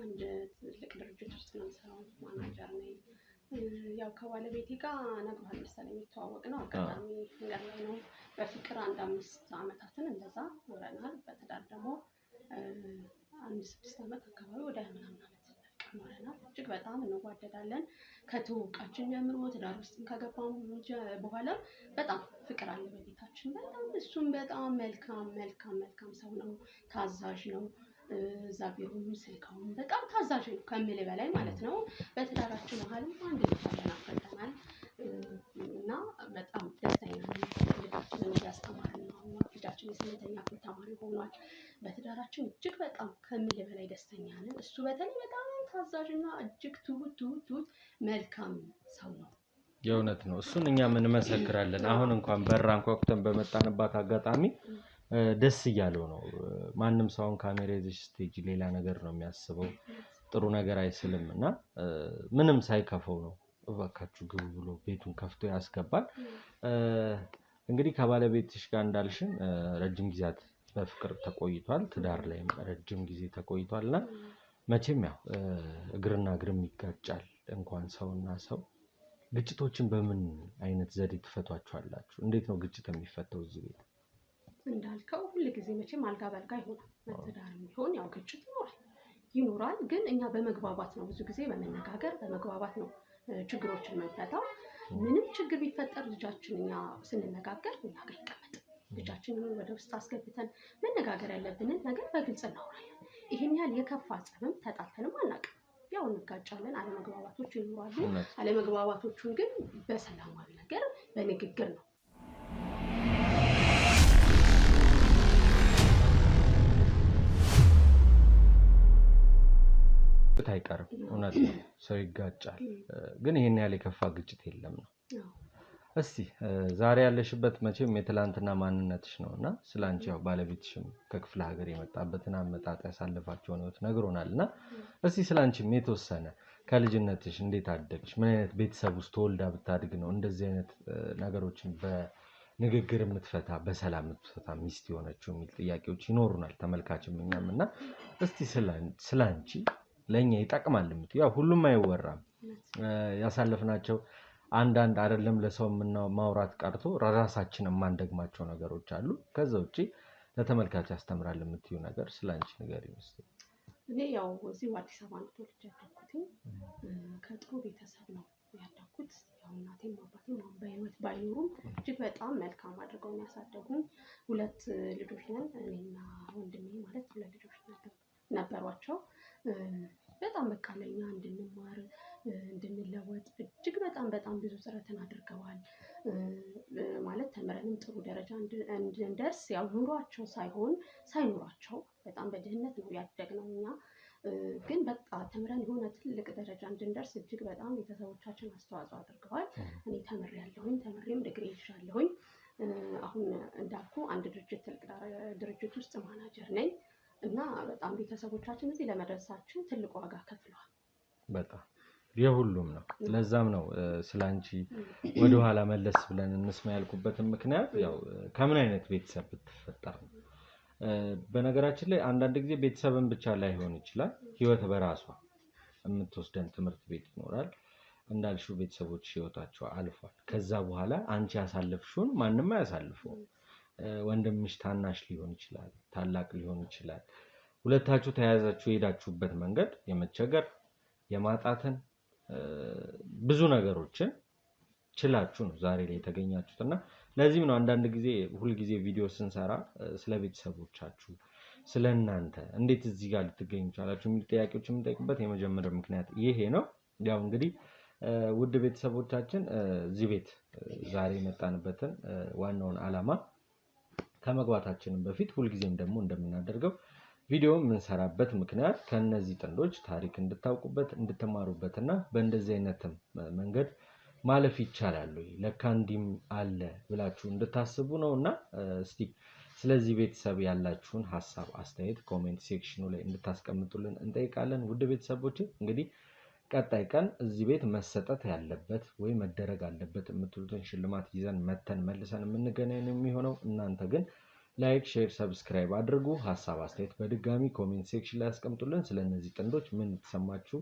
አንድ ትልቅ ድርጅት ውስጥ ነው የምሰራው፣ ማናጀር ነኝ። ያው ከባለቤቴ ጋር ነግሯል መሰለኝ የተዋወቅ ነው አጋጣሚ መንገድ ላይ ነው። በፍቅር 5 አመታትን እንደዛ ኖረናል። በትዳር ደግሞ 6 አመት አካባቢ ወደ ምናምን አመት ኖረናል። እጅግ በጣም እንዋደዳለን። ከተዋወቃችን ጀምሮ ትዳር ውስጥ ከገባን በኋላ በጣም ፍቅር አለ በቤታችን። በጣም እሱም በጣም መልካም ሰው ነው፣ ታዛዥ ነው። እዛ ቢሮም ስልካውን በጣም ታዛዥ ነው ከምል በላይ ማለት ነው። በትዳራችን መሀልም አንድ ልጅ አፈርተናል እና በጣም ደስተኛ ነን። ልጃችንን እያስተማርን ነው። ልጃችን የ8ኛ ክፍል ተማሪ ሆኗል። በትዳራችን እጅግ በጣም ከምል በላይ ደስተኛ ነን። እሱ በተለይ በጣም ታዛዥና እጅግ ትሁት መልካም ሰው ነው። የእውነት ነው። እሱን እኛ ምን መሰክራለን። አሁን እንኳን በራን ኮክተን በመጣንባት አጋጣሚ ደስ እያለው ነው። ማንም ሰው ካሜራ ይዘሽ ስቴጅ ሌላ ነገር ነው የሚያስበው፣ ጥሩ ነገር አይስልም እና ምንም ሳይከፈው ነው እባካችሁ ግቡ ብሎ ቤቱን ከፍቶ ያስገባል። እንግዲህ ከባለቤትሽ ጋር እንዳልሽን ረጅም ጊዜያት በፍቅር ተቆይቷል። ትዳር ላይም ረጅም ጊዜ ተቆይቷልና መቼም ያው እግርና እግርም ይጋጫል። እንኳን ሰውና ሰው ግጭቶችን በምን አይነት ዘዴ ትፈቷቸዋላችሁ? እንዴት ነው ግጭት የሚፈታው እዚህ ቤት? እንዳልከው ሁሉ ጊዜ መቼም አልጋ በልጋ ይሆናል። በትዳርም ቢሆን ያው ግጭት ይኖራል። ግን እኛ በመግባባት ነው፣ ብዙ ጊዜ በመነጋገር በመግባባት ነው ችግሮችን የምንፈታው። ምንም ችግር ቢፈጠር ልጃችን እኛ ስንነጋገር እኛ ጋር ይቀመጥ። ልጃችንን ወደ ውስጥ አስገብተን መነጋገር ያለብንን ነገር በግልጽ እናወራለን። ይሄን ያህል የከፋ ጸብም ተጣልተንም አናውቅም። ያው እንጋጫለን፣ አለመግባባቶች ይኖራሉ። አለመግባባቶቹን ግን በሰላማዊ ነገር በንግግር ነው። አይቀርም፣ እውነት ነው። ሰው ይጋጫል፣ ግን ይሄን ያህል የከፋ ግጭት የለም ነው። እስቲ ዛሬ ያለሽበት መቼም የትላንትና ማንነትሽ ነውና ስላንቺ ያው ባለቤትሽም ከክፍለ ሀገር የመጣበትን አመጣጥ ያሳለፋቸውን ህይወት ነግሮናልና እስቲ ስላንቺም የተወሰነ ከልጅነትሽ እንዴት አደግሽ? ምን አይነት ቤተሰብ ውስጥ ተወልዳ ብታድግ ነው እንደዚህ አይነት ነገሮችን በንግግር የምትፈታ በሰላም የምትፈታ ሚስት የሆነችው የሚል ጥያቄዎች ይኖሩናል ተመልካችም እኛም እና እስቲ ስላንቺ ለኛ ይጠቅማል የምትይው ያው ሁሉም አይወራም ያሳለፍናቸው አንዳንድ አይደለም ለሰው ማውራት ቀርቶ ራሳችን የማንደግማቸው ነገሮች አሉ። ከዛ ውጪ ለተመልካች ያስተምራል የምትይው ነገር ስላንቺ ንገሪኝ እስቲ። እኔ ያው እዚሁ አዲስ አበባ ነው ተወልጄ ያደግኩት። ከጥሩ ቤተሰብ ነው ያደግኩት። ያው እናቴም አባቴም አሁን በህይወት ባይኖሩም እጅግ በጣም መልካም አድርገው ነው ያሳደጉኝ። 2 ልጆች ነን እኔና ወንድሜ ማለት 2 ልጆች ነበሯቸው። በጣም በቃ ለኛ እንድንማር እንድንለወጥ እጅግ በጣም ብዙ ጥረትን አድርገዋል። ማለት ተምረንም ጥሩ ደረጃ እንድንደርስ ያው ኑሯቸው ሳይኖራቸው በጣም በድህነት ነው ያደግነው እኛ። ግን በቃ ተምረን የሆነ ትልቅ ደረጃ እንድንደርስ እጅግ በጣም ቤተሰቦቻችን አስተዋጽኦ አድርገዋል። እኔ ተምሬም ዲግሪ ይዣለሁኝ። አሁን እንዳልኩ አንድ ድርጅት ውስጥ ማናጀር ነኝ እና በጣም ቤተሰቦቻችን እዚህ ለመድረሳችን ትልቅ ዋጋ ከፍለዋል። በጣም የሁሉም ነው። ለዛም ነው ስላንቺ ወደ ኋላ መለስ ብለን እንስማ ያልኩበትን ምክንያት ያው ከምን አይነት ቤተሰብ ብትፈጠር ነው። በነገራችን ላይ አንዳንድ ጊዜ ቤተሰብን ብቻ ላይሆን ይችላል ህይወት በራሷ የምትወስደን ትምህርት ቤት ይኖራል። እንዳልሽው ቤተሰቦች ህይወታቸው አልፏል። ከዛ በኋላ አንቺ ያሳለፍሽውን ማንም አያሳልፈው። ወንድምሽ ታናሽ ሊሆን ይችላል፣ ታላቅ ሊሆን ይችላል። ሁለታችሁ ተያያዛችሁ የሄዳችሁበት መንገድ የመቸገር የማጣትን ብዙ ነገሮችን ችላችሁ ነው ዛሬ ላይ የተገኛችሁትና ለዚህም ነው አንዳንድ ጊዜ ሁሉ ጊዜ ቪዲዮ ስንሰራ ስለ ቤተሰቦቻችሁ ስለናንተ እንዴት እዚህ ጋር ልትገኙ ቻላችሁ የሚል ጥያቄዎች የምንጠይቅበት የመጀመሪያው ምክንያት ይሄ ነው። ያው እንግዲህ ውድ ቤተሰቦቻችን እዚህ ቤት ዛሬ የመጣንበትን ዋናውን ዓላማ ከመግባታችን በፊት ሁሉ ጊዜም ደግሞ እንደምናደርገው ቪዲዮ የምንሰራበት ምክንያት ከነዚህ ጥንዶች ታሪክ እንድታውቁበት እንድትማሩበትና በእንደዚህ አይነትም መንገድ ማለፍ ይቻላል ወይ ለካ እንዲም አለ ብላችሁ እንድታስቡ ነውና እስቲ ስለዚህ ቤተሰብ ያላችሁን ሐሳብ አስተያየት ኮሜንት ሴክሽኑ ላይ እንድታስቀምጡልን እንጠይቃለን። ውድ ቤተሰቦች እንግዲህ ቀጣይ ቀን እዚህ ቤት መሰጠት ያለበት ወይ መደረግ አለበት የምትሉትን ሽልማት ይዘን መተን መልሰን የምንገናኝ ነው የሚሆነው። እናንተ ግን ላይክ ሼር ሰብስክራይብ አድርጉ። ሐሳብ አስተያየት በድጋሚ ኮሜንት ሴክሽን ላይ አስቀምጡልን። ስለነዚህ ጥንዶች ምን ተሰማችሁ፣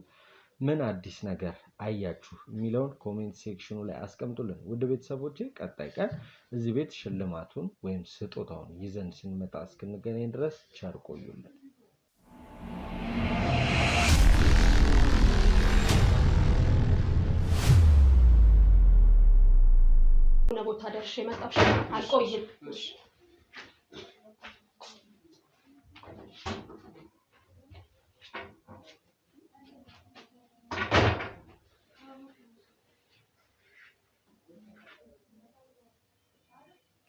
ምን አዲስ ነገር አያችሁ የሚለውን ኮሜንት ሴክሽኑ ላይ አስቀምጡልን። ውድ ቤተሰቦቼ ቀጣይ ቀን እዚህ ቤት ሽልማቱን ወይም ስጦታውን ይዘን ስንመጣ እስክንገናኝ ድረስ ቸር ቆዩልን። ቦታ ደርሼ መጣሁ። አልቆይም።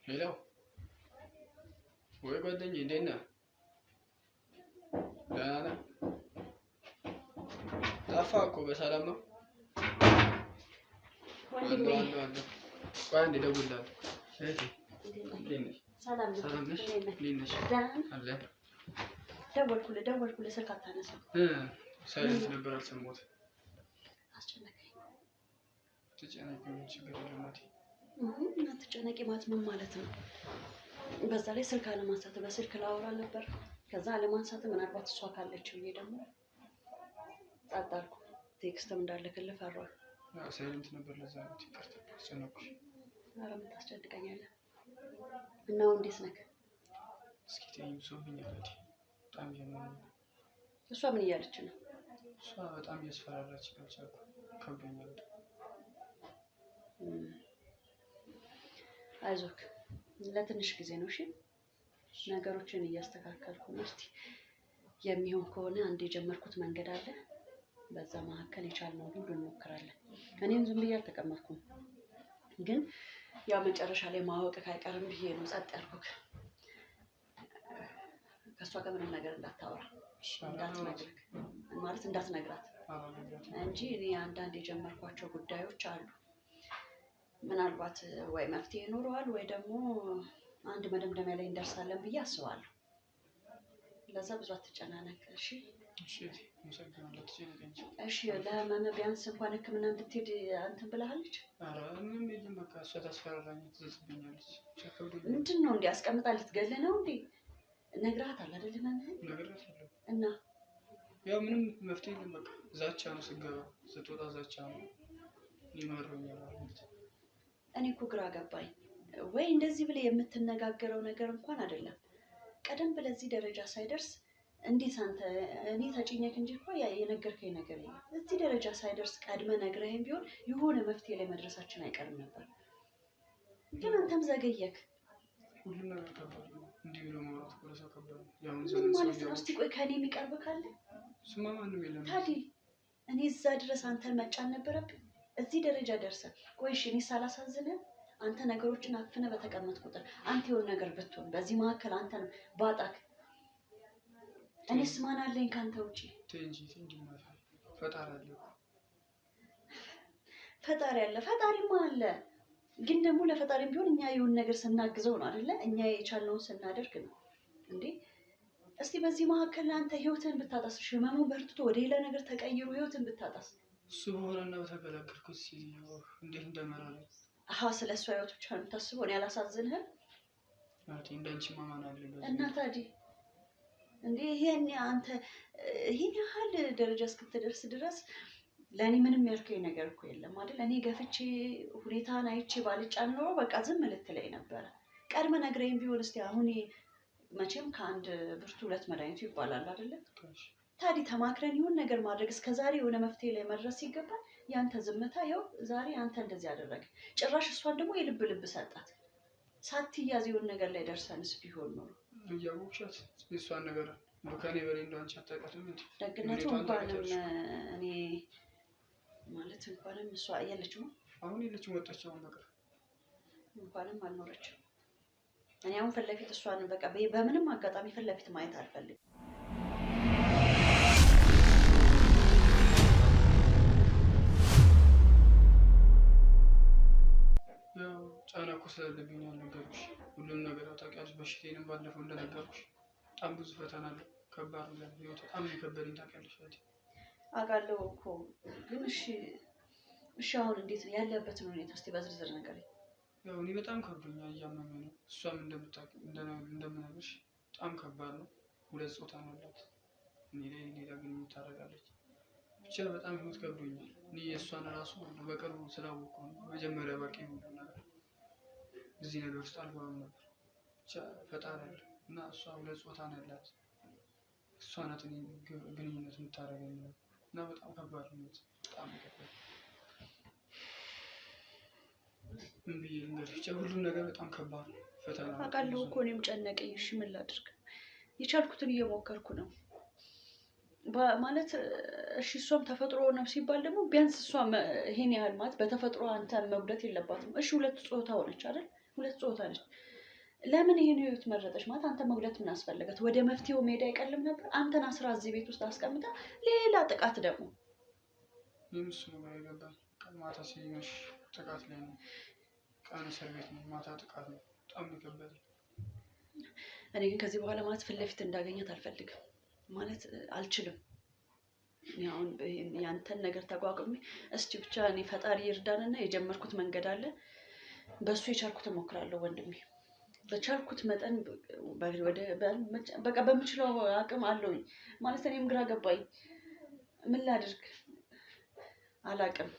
ሄሎ ወይ ጓደኛዬ እንዴት ነህ? ደህና ነህ? ጠፋህ እኮ በሰላም ነው? ወንድሜ ቆይ አንዴ እደውልልሃለሁ። እህቴ እንዴት ነሽ? ሰላም ነሽ? እንዴት ነሽ? አለ ደወልኩልህ ስልክ አታነሳም። ሳይለንት ነበር አልሰማሁትም። አስጨነቀኝ። ተጨነቀኝ። ችግር የለም እናቴ። አትጨነቂ ማለት ምን ማለት ነው? በዛ ላይ ስልክ አለማንሳት በስልክ ላወራ ነበር። ከዛ አለማንሳት ምናልባት እሷ ካለችው ብዬ ደግሞ ጸጥ አልኩ። ቴክስትም እንዳልክልህ ፈራሁ። ሳይለንት ነበር ለዛ ነው። ይቅርታ አስጨነቅኩሽ። ኧረ ምን ታስጨንቀኛለህ? እና እንዴት ነህ? እስኪ ተይኝ ብሶብኛል። በጣም እያመመኝ። እሷ ምን እያለች ነው? እሷ በጣም እያስፈራራች ነው። ከብዶኛል። አይዞክ ለትንሽ ጊዜ ነው። እሺ ነገሮችን እያስተካከልኩ ነው። እስቲ የሚሆን ከሆነ አንድ የጀመርኩት መንገድ አለ። በዛ መካከል የቻልነውን ሁሉ እንሞክራለን። እኔም ዝም ብዬ አልተቀመጥኩም፣ ግን ያው መጨረሻ ላይ ማወቅ አይቀርም ብዬ ነው ጸጥ ያልኩት። ከእሷ ጋር ምንም ነገር እንዳታወራ እንዳትነግራት እንጂ እኔ አንዳንድ የጀመርኳቸው ጉዳዮች አሉ። ምናልባት ወይ መፍትሄ ይኖረዋል ወይ ደግሞ አንድ መደምደሚያ ላይ እንደርሳለን ብዬ አስባለሁ። ለዛ ብዙ አትጨናነቅ እሺ። እሺ ለህመም ቢያንስ እንኳን ሕክምና እንድትሄድ እንትን ብለሃለች? ምንም የለም በቃ እሷ ታስፈራራኝ ትዘዝብኛለች። ምንድን ነው እንዲ አስቀምጣ ልትገል ነው እንዴ? ነግረሃታል አይደል? ነግሬያታለሁ እና ያው ምንም መፍትሄ የለም በቃ ዛቻ ነው። ስገባ ስትወጣ ዛቻ ነው። ይመረኛል ማለት እኔ እኮ ግራ ገባኝ። ወይ እንደዚህ ብለህ የምትነጋገረው ነገር እንኳን አይደለም። ቀደም ብለህ እዚህ ደረጃ ሳይደርስ እንዴት አንተ እኔ ተጭኘክ እንጂ እኮ የነገርከኝ ነገር የለም። እዚህ ደረጃ ሳይደርስ ቀድመህ ነግረኸኝ ቢሆን የሆነ መፍትሄ ላይ መድረሳችን አይቀርም ነበር። ግን አንተም ዘገየክ። ሁሉም ነገር ከባድ ነው። እንዲህ ብሎ ማውራት እኮ ለሰው ከባድ ነው። ያው ምን ማለት ነው? እስቲ ቆይ ከእኔ የሚቀርብ ካለ ስማ፣ ማንም የለም። ታዲያ እኔ እዛ ድረስ አንተን መጫን ነበረብኝ? እዚህ ደረጃ ደርሰህ ቆይ እሺ፣ እኔ ሳላሳዝንህ አንተ ነገሮችን አፍነህ በተቀመጥ ቁጥር አንተ የሆነ ነገር ብትሆን በዚህ መካከል አንተን ባጣክ እኔስ ማን አለኝ ካንተ ውጪ? ፈጣሪ አለ። ፈጣሪ አለ፣ ፈጣሪማ አለ። ግን ደግሞ ለፈጣሪም ቢሆን እኛ የሆነ ነገር ስናግዘው ነው አይደለ? እኛ የቻልነውን ስናደርግ ነው እንዴ። እስቲ በዚህ መካከል አንተ ህይወትን ብታጣስ፣ ህመሙ በርትቶ ወደ ሌላ ነገር ተቀይሮ ህይወትን ብታጣስ፣ እሱ በሆነና በተገላገልኩት እንዴት እንደመራለኝ። ስለ እሱ ህይወት ብቻ ነው የምታስበው? እኔ አላሳዝንህም? እንዳንቺ ማማን አለ እና ታዲያ እንዴ ይሄን አንተ ይሄን ያህል ደረጃ እስክትደርስ ድረስ ለእኔ ምንም ያልከኝ ነገር እኮ የለም አይደል? እኔ ገፍቼ ሁኔታን አይቼ ባልጫን ኖሮ በቃ ዝም ልትለኝ ነበረ። ቀድመ ነግረኝ ቢሆን እስቲ አሁን መቼም ከአንድ ብርቱ ሁለት መድኃኒቱ ይባላል አይደለ? ታዲያ ተማክረን ይሁን ነገር ማድረግ እስከዛሬ የሆነ መፍትሄ ላይ መድረስ ይገባል። ያንተ ዝምታ ይኸው ዛሬ አንተ እንደዚህ ያደረገ። ጭራሽ እሷን ደግሞ የልብ ልብ ሰጣት። ሳትያዝ የሆነ ነገር ላይ ደርሰንስ ቢሆን ኖሮ እያወቅሻት የእሷን ነገር ከኔ በላይ እንደው አንቺ አታውቃትም እንዴ? ደግነቱ እንኳንም እኔ ማለት እንኳንም እሷ የለችም። አሁን የለችም፣ ወጣች። አሁን በቃ እንኳንም አልኖረችም። እኔ አሁን ፊት ለፊት እሷን በቃ በምንም አጋጣሚ ፊት ለፊት ማየት አልፈልግም። ያው ጫና እኮ ስላለብኝ አልነገርኩሽ። ሁሉም ነገር ታውቂያለሽ። በሽታዬንም ባለፈው እንደነገርኩሽ በጣም ብዙ ፈተና አለ። ከባድ ነው። ህይወት በጣም የከበደኝ ታውቂያለሽ። አውቃለሁ እኮ ግን እሺ አሁን እንዴት ነው ያለበትን ሁኔታ እስቲ በዝርዝር ንገረኝ። ያው እኔ በጣም ከብዶኛል፣ እያመመኝ ነው። እሷም እንደምነግርሽ በጣም ከባድ ነው። ሁለት ጾታ ነው ያላት። እኔ ላይ ሌላ ግንኙነት ታደርጋለች። ብቻ በጣም ህይወት ከብዶኛል። እኔ የእሷን ራሱ በቅርቡ ስላወቅኩ ነው መጀመሪያ በቂ ሁሉ ነገር እዚህ ነገር ውስጥ አልገባም ነበር። ብቻ ፈጣሪ አለ እና እሷ ሁለት ጾታ ነው ያላት። እሷ ናት እኔ ግንኙነት የምታደርገኝ ነው እና በጣም ከባድ ነው። በጣም ከባድ ምን ብዬ ልንገርሽ? ብቻ ሁሉም ነገር በጣም ከባድ ነው። ፈተና አውቃለሁ እኮ እኔም ጨነቀኝ። እሺ ምን ላድርግ? የቻልኩትን እየሞከርኩ ነው ማለት እሺ። እሷም ተፈጥሮ ነው ሲባል ደግሞ ቢያንስ እሷ ይሄን ያህል ማለት በተፈጥሮ አንተን መጉዳት የለባትም። እሺ ሁለት ጾታ ሆነች አይደል? ሁለት ጾታ ነች። ለምን ይሄን ህይወት መረጠች? ማለት አንተ መጉዳት ምን አስፈለጋት? ወደ መፍትሄው መሄድ አይቀልም ነበር? አንተን አስራ እዚህ ቤት ውስጥ አስቀምጣ ሌላ ጥቃት ደግሞ ምንስ ነው የገባኝ? ማታ ሲመሽ ጥቃት ላይ ነው፣ ቀን እስር ቤት ነው፣ ማታ ጥቃት ነው። በጣም የከበደኝ። እኔ ግን ከዚህ በኋላ ማለት ፊት ለፊት እንዳገኘት አልፈልግም። ማለት አልችልም። አሁን ያንተን ነገር ተቋቁሜ እስቲ ብቻ እኔ ፈጣሪ ይርዳንና የጀመርኩት መንገድ አለ፣ በሱ የቻልኩት እሞክራለሁ ወንድሜ። በቻልኩት መጠን በቃ በምችለው አቅም አለውኝ። ማለት እኔም ግራ ገባኝ። ምን ላድርግ አላቅም።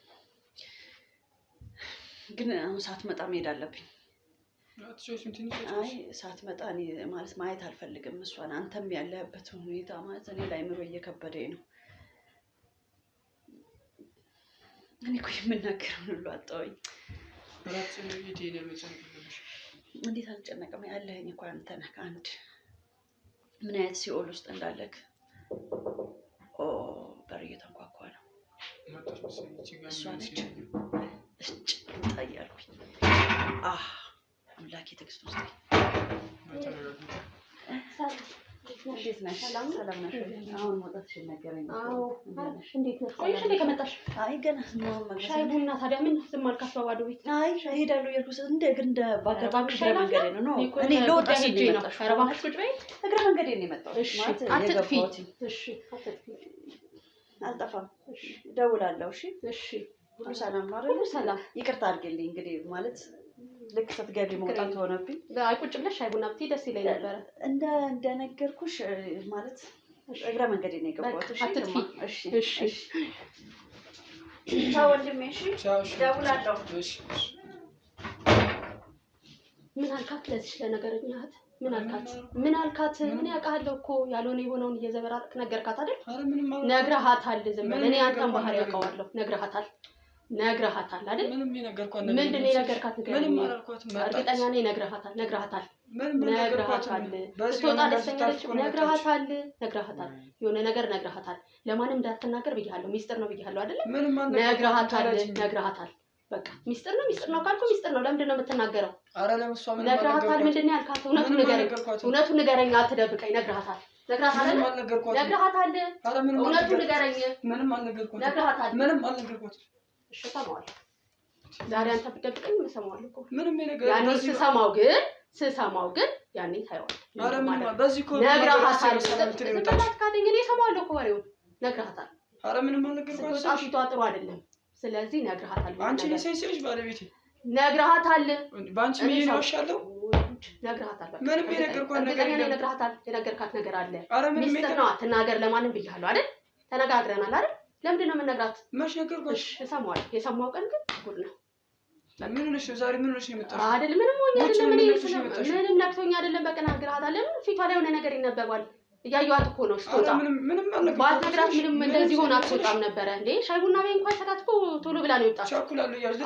ግን አሁን ሳትመጣ መሄድ አለብኝ። አይ ሳትመጣ እኔ ማለት ማየት አልፈልግም እሷን። አንተም ያለህበት ሁኔታ ማለት እኔ ለአእምሮ እየከበደኝ ነው። እኔ እኮ የምናገረውን ሁሉ አጣሁኝ። እንዴት አልጨነቅም? ያለህኝ እኮ አንተ ነህ። አንድ ምን አይነት ሲኦል ውስጥ እንዳለክ። በር እየተንኳኳ ነው። እሷ ነች። እጭ እያልኩኝ አምላኬ ትዕግስት ውስጥ እንዴት ነሽ? ሰላም ነሽ? አሁን መውጣትሽን ነገረኝ። አዎ እንዴት ነሽ? ቆይሽ እንዴ ከመጣሽ? አይ ገና ነው። ሻይ ቡና ታዲያ ምን ዝም አልካት በባዶ ቤት? አይ እሄዳለሁ እያልኩሽ እንደ በአጋጣሚ እግረ መንገዴ ነው። እኔ ልወጣ ሄጄ ነው። ኧረ እባክሽ ቁጭ በይ። እግረ መንገዴ ነው የመጣሁት። እሺ አትጥፊ። እሺ አትጥፊ። አልጠፋም። እደውላለሁ። እሺ እሺ። ሁሉ ሰላም ነው አይደል? ሁሉ ሰላም። ይቅርታ አድርጊልኝ እንግዲህ ማለት ልክ ስትገቢ መውጣት ሆነብኝ። አይ ቁጭ ብለሽ ሻይ ቡና ብትይ ደስ ይለኝ ነበረ። እንደነገርኩሽ ማለት እግረ መንገዴ ነው የገባሁት። እሺ አትጥፊ። እሺ እሺ። ቻው ወንድሜ። እሺ እደውላለሁ። እሺ ምን አልካት ለዚህ ለነገረኛ እህት? ምን አልካት? ምን ያውቃለሁ እኮ ያልሆነ የሆነውን እየዘበራርቅ ነገርካት አይደል? ነግረሃታል። ዝም በል እኔ አንተን ባህሪ ያውቀዋለሁ። ነግረሃታል አይደል? ምንም የነገርኳት ምንድን ነው የነገርካት? ንገረኝ። እርግጠኛ ነኝ ነግረሃታል። ስትወጣ ደስተኛ ነች። ነግረሃታል። የሆነ ነገር ነግረሃታል። ለማንም እንዳትናገር ብያለሁ። ሚስጥር ነው ብያለሁ አይደል? ነግረሃታል። በቃ ሚስጥር ነው ካልኩ ሚስጥር ነው። ለምንድን ነው የምትናገረው? ነግረሃታል። ምንድን ነው ያልካት? እውነቱን ንገረኝ። አትደብቀኝ። ነግረሃታል። እውነቱን ንገረኝ። ነግረሃታል። እሺ እሰማዋለሁ። ዛሬ አንተ ብትደብቀኝ እሰማዋለሁ እኮ። ያኔ ስሰማው ግን ያኔ ታየዋለህ። ነግረሃታል። እኔ እሰማዋለሁ እኮ ወሬውን። ነግረሃታል። ስትወጣ ፊቷ ጥሩ አይደለም። ስለዚህ ነግረሃታል። አንቺ ለሴንሲልሽ ባለቤቴ ነግረሃታል። ባንቺ ምን ይዋሻለሁ? ነግረሃታል። ምንም የነገርካት ነገር አለ። ሚስጥር ነው አትናገር ለማንም ብያለሁ አይደል? ተነጋግረናል አይደል? ለምንድን ነው የምነግራት? መች ነገርኩሽ? እሰማዋለሁ። የሰማው ቀን ግን ጉድ ነው። ምን ሆነሽ ነው ዛሬ? ምን ሆነሽ ነው የመጣሽው? አይደል ምንም ሆኜ አይደለም። ምንም ነክቶኝ አይደለም። በቀን ነግረሃታል። ለምን ፊቷ ላይ የሆነ ነገር ይነበባል። እያየኋት እኮ ነው ስትወጣ። ባትነግራት ምንም እንደዚህ ሆና አትወጣም ነበረ እንዴ። ሻይ ቡና በይ እንኳን ሰታት እኮ ቶሎ ብላ ነው የወጣችው። ቸኩላለሁ እያልሽ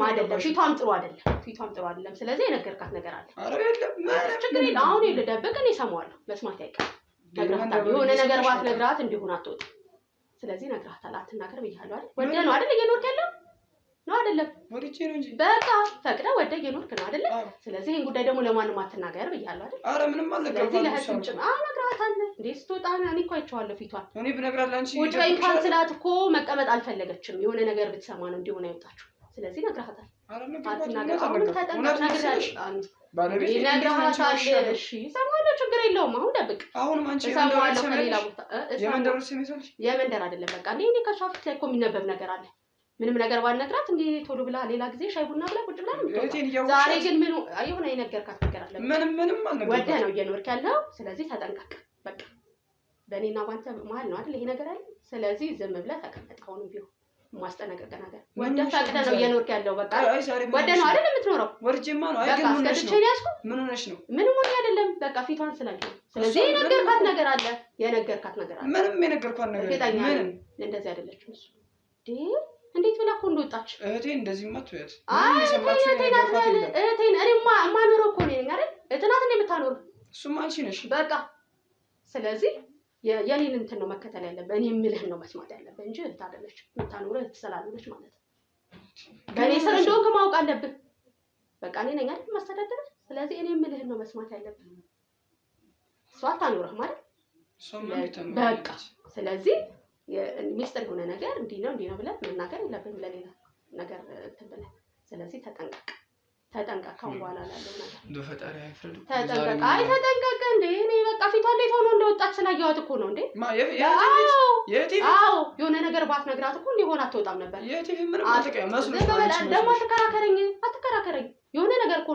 አይደለም። ፊቷም ጥሩ አይደለም። ስለዚህ የነገርካት ነገር አለ። ችግር የለም። አሁን ልደብቅ እኔ እሰማዋለሁ። መስማት አይቀርም። ነግረሃታል። የሆነ ነገር ባትነግራት እንዲሆን አትወጣም። ስለዚህ ነግረሃታል። አትናገር ብያለሁ አይደል? ወደህ ነው አይደል እየኖርክ ያለው ነው አይደለም? ወድጄ ነው እንጂ በቃ ፈቅደህ ወደህ እየኖርክ ነው አይደል? ስለዚህ ይሄን ጉዳይ ደግሞ ለማንም አትናገር ብያለሁ አይደል? ኧረ ምንም አልነገርኳትም። ስለዚህ ለህዝብ ጭም ነግረሃታል እንዴ? ስትወጣ እኔ እኮ አይቼዋለሁ ፊቷን። እኔ ብነግራት ለአንቺ ውጭ በይ እንኳን ስላት እኮ መቀመጥ አልፈለገችም። የሆነ ነገር ብትሰማ ነው እንዲሆን አይወጣችሁ። ስለዚህ ነግረሃታል። አትናገር። አሁንም ተጠንቀቅ። ነግረሃታል። እሺ እሰማዋለሁ። ችግር የለውም። አሁን ደብቅ። አሁንም አንቺ እሰማዋለሁ ከሌላ ቦታ። የመንደር ስም ይሰልሽ? የመንደር አይደለም። በቃ እኔ ከሷ ፊት ላይ እኮ የሚነበብ ነገር አለ። ምንም ነገር ባልነግራት እንዴ ቶሎ ብላ ሌላ ጊዜ ሻይ ቡና ብላ ቁጭ ብላ ነው። ዛሬ ግን ምን የሆነ የነገርካት ነገር አለ። ምንም አልነገርኳትም። ወደህ ነው እየኖርክ ያለው። ስለዚህ ተጠንቀቅ። በቃ በእኔና ባንተ መሀል ነው አይደል ይሄ ነገር ያለ። ስለዚህ ዝም ብለህ ተቀመጥ። አሁንም ቢሆን ማስጠነቀቅ ነገር ወደህ ፈቅደህ ነው እየኖርክ ያለው። በቃ ወደህ ነው አይደል የምትኖረው? ወርጄማ ነው። አይ ግን ምን ሆነሽ ነው? ምንም ሆነ አይደለም። በቃ ፊቷን ስላየሁ። ስለዚህ የነገርካት ነገር አለ። ምንም የነገርኳት ነገር ምንም እንደዚህ አይደለችም እሱ እንዴት ብላ እኮ እንደወጣች እህቴ እንደዚህ ማትወያት እህቴን እኔማ የማኖረው እኮ ነኝ አይደል? እህትናት ነው የምታኖረው። እሱማ አንቺ ነሽ። በቃ ስለዚህ የኔን እንትን ነው መከተል ያለብህ። እኔ የምልህን ነው መስማት ያለብህ እንጂ እህት አይደለች የምታኖረው። እህት ስላልሆነች ማለት ነው። በእኔ ስር እንደሆንክ ማወቅ አለብህ። በቃ እኔ ነኝ አይደል ማስተዳደር። ስለዚህ እኔ የምልህን ነው መስማት ያለብህ። እሷ አታኖርህ ማለት በቃ ስለዚህ ሚስጥር የሆነ ነገር እንዲህ ነው ብለህ መናገር የለብህም ለሌላ ነገር እንትን ብለህ። ስለዚህ ተጠንቀቅ ካሁን በኋላ ላለው ነገር እንደ ፈጣሪ አይፍረድ። ተጠንቀቅ እንዴ። እኔ በቃ ፊቷ እንዴት ሆኖ እንደወጣች ስላየኋት እኮ ነው እንዴ። የሆነ ነገር ባትነግራት እኮ እንዲሆን አትወጣም ነበር። ደግሞ አትከራከረኝ። የሆነ ነገር እኮ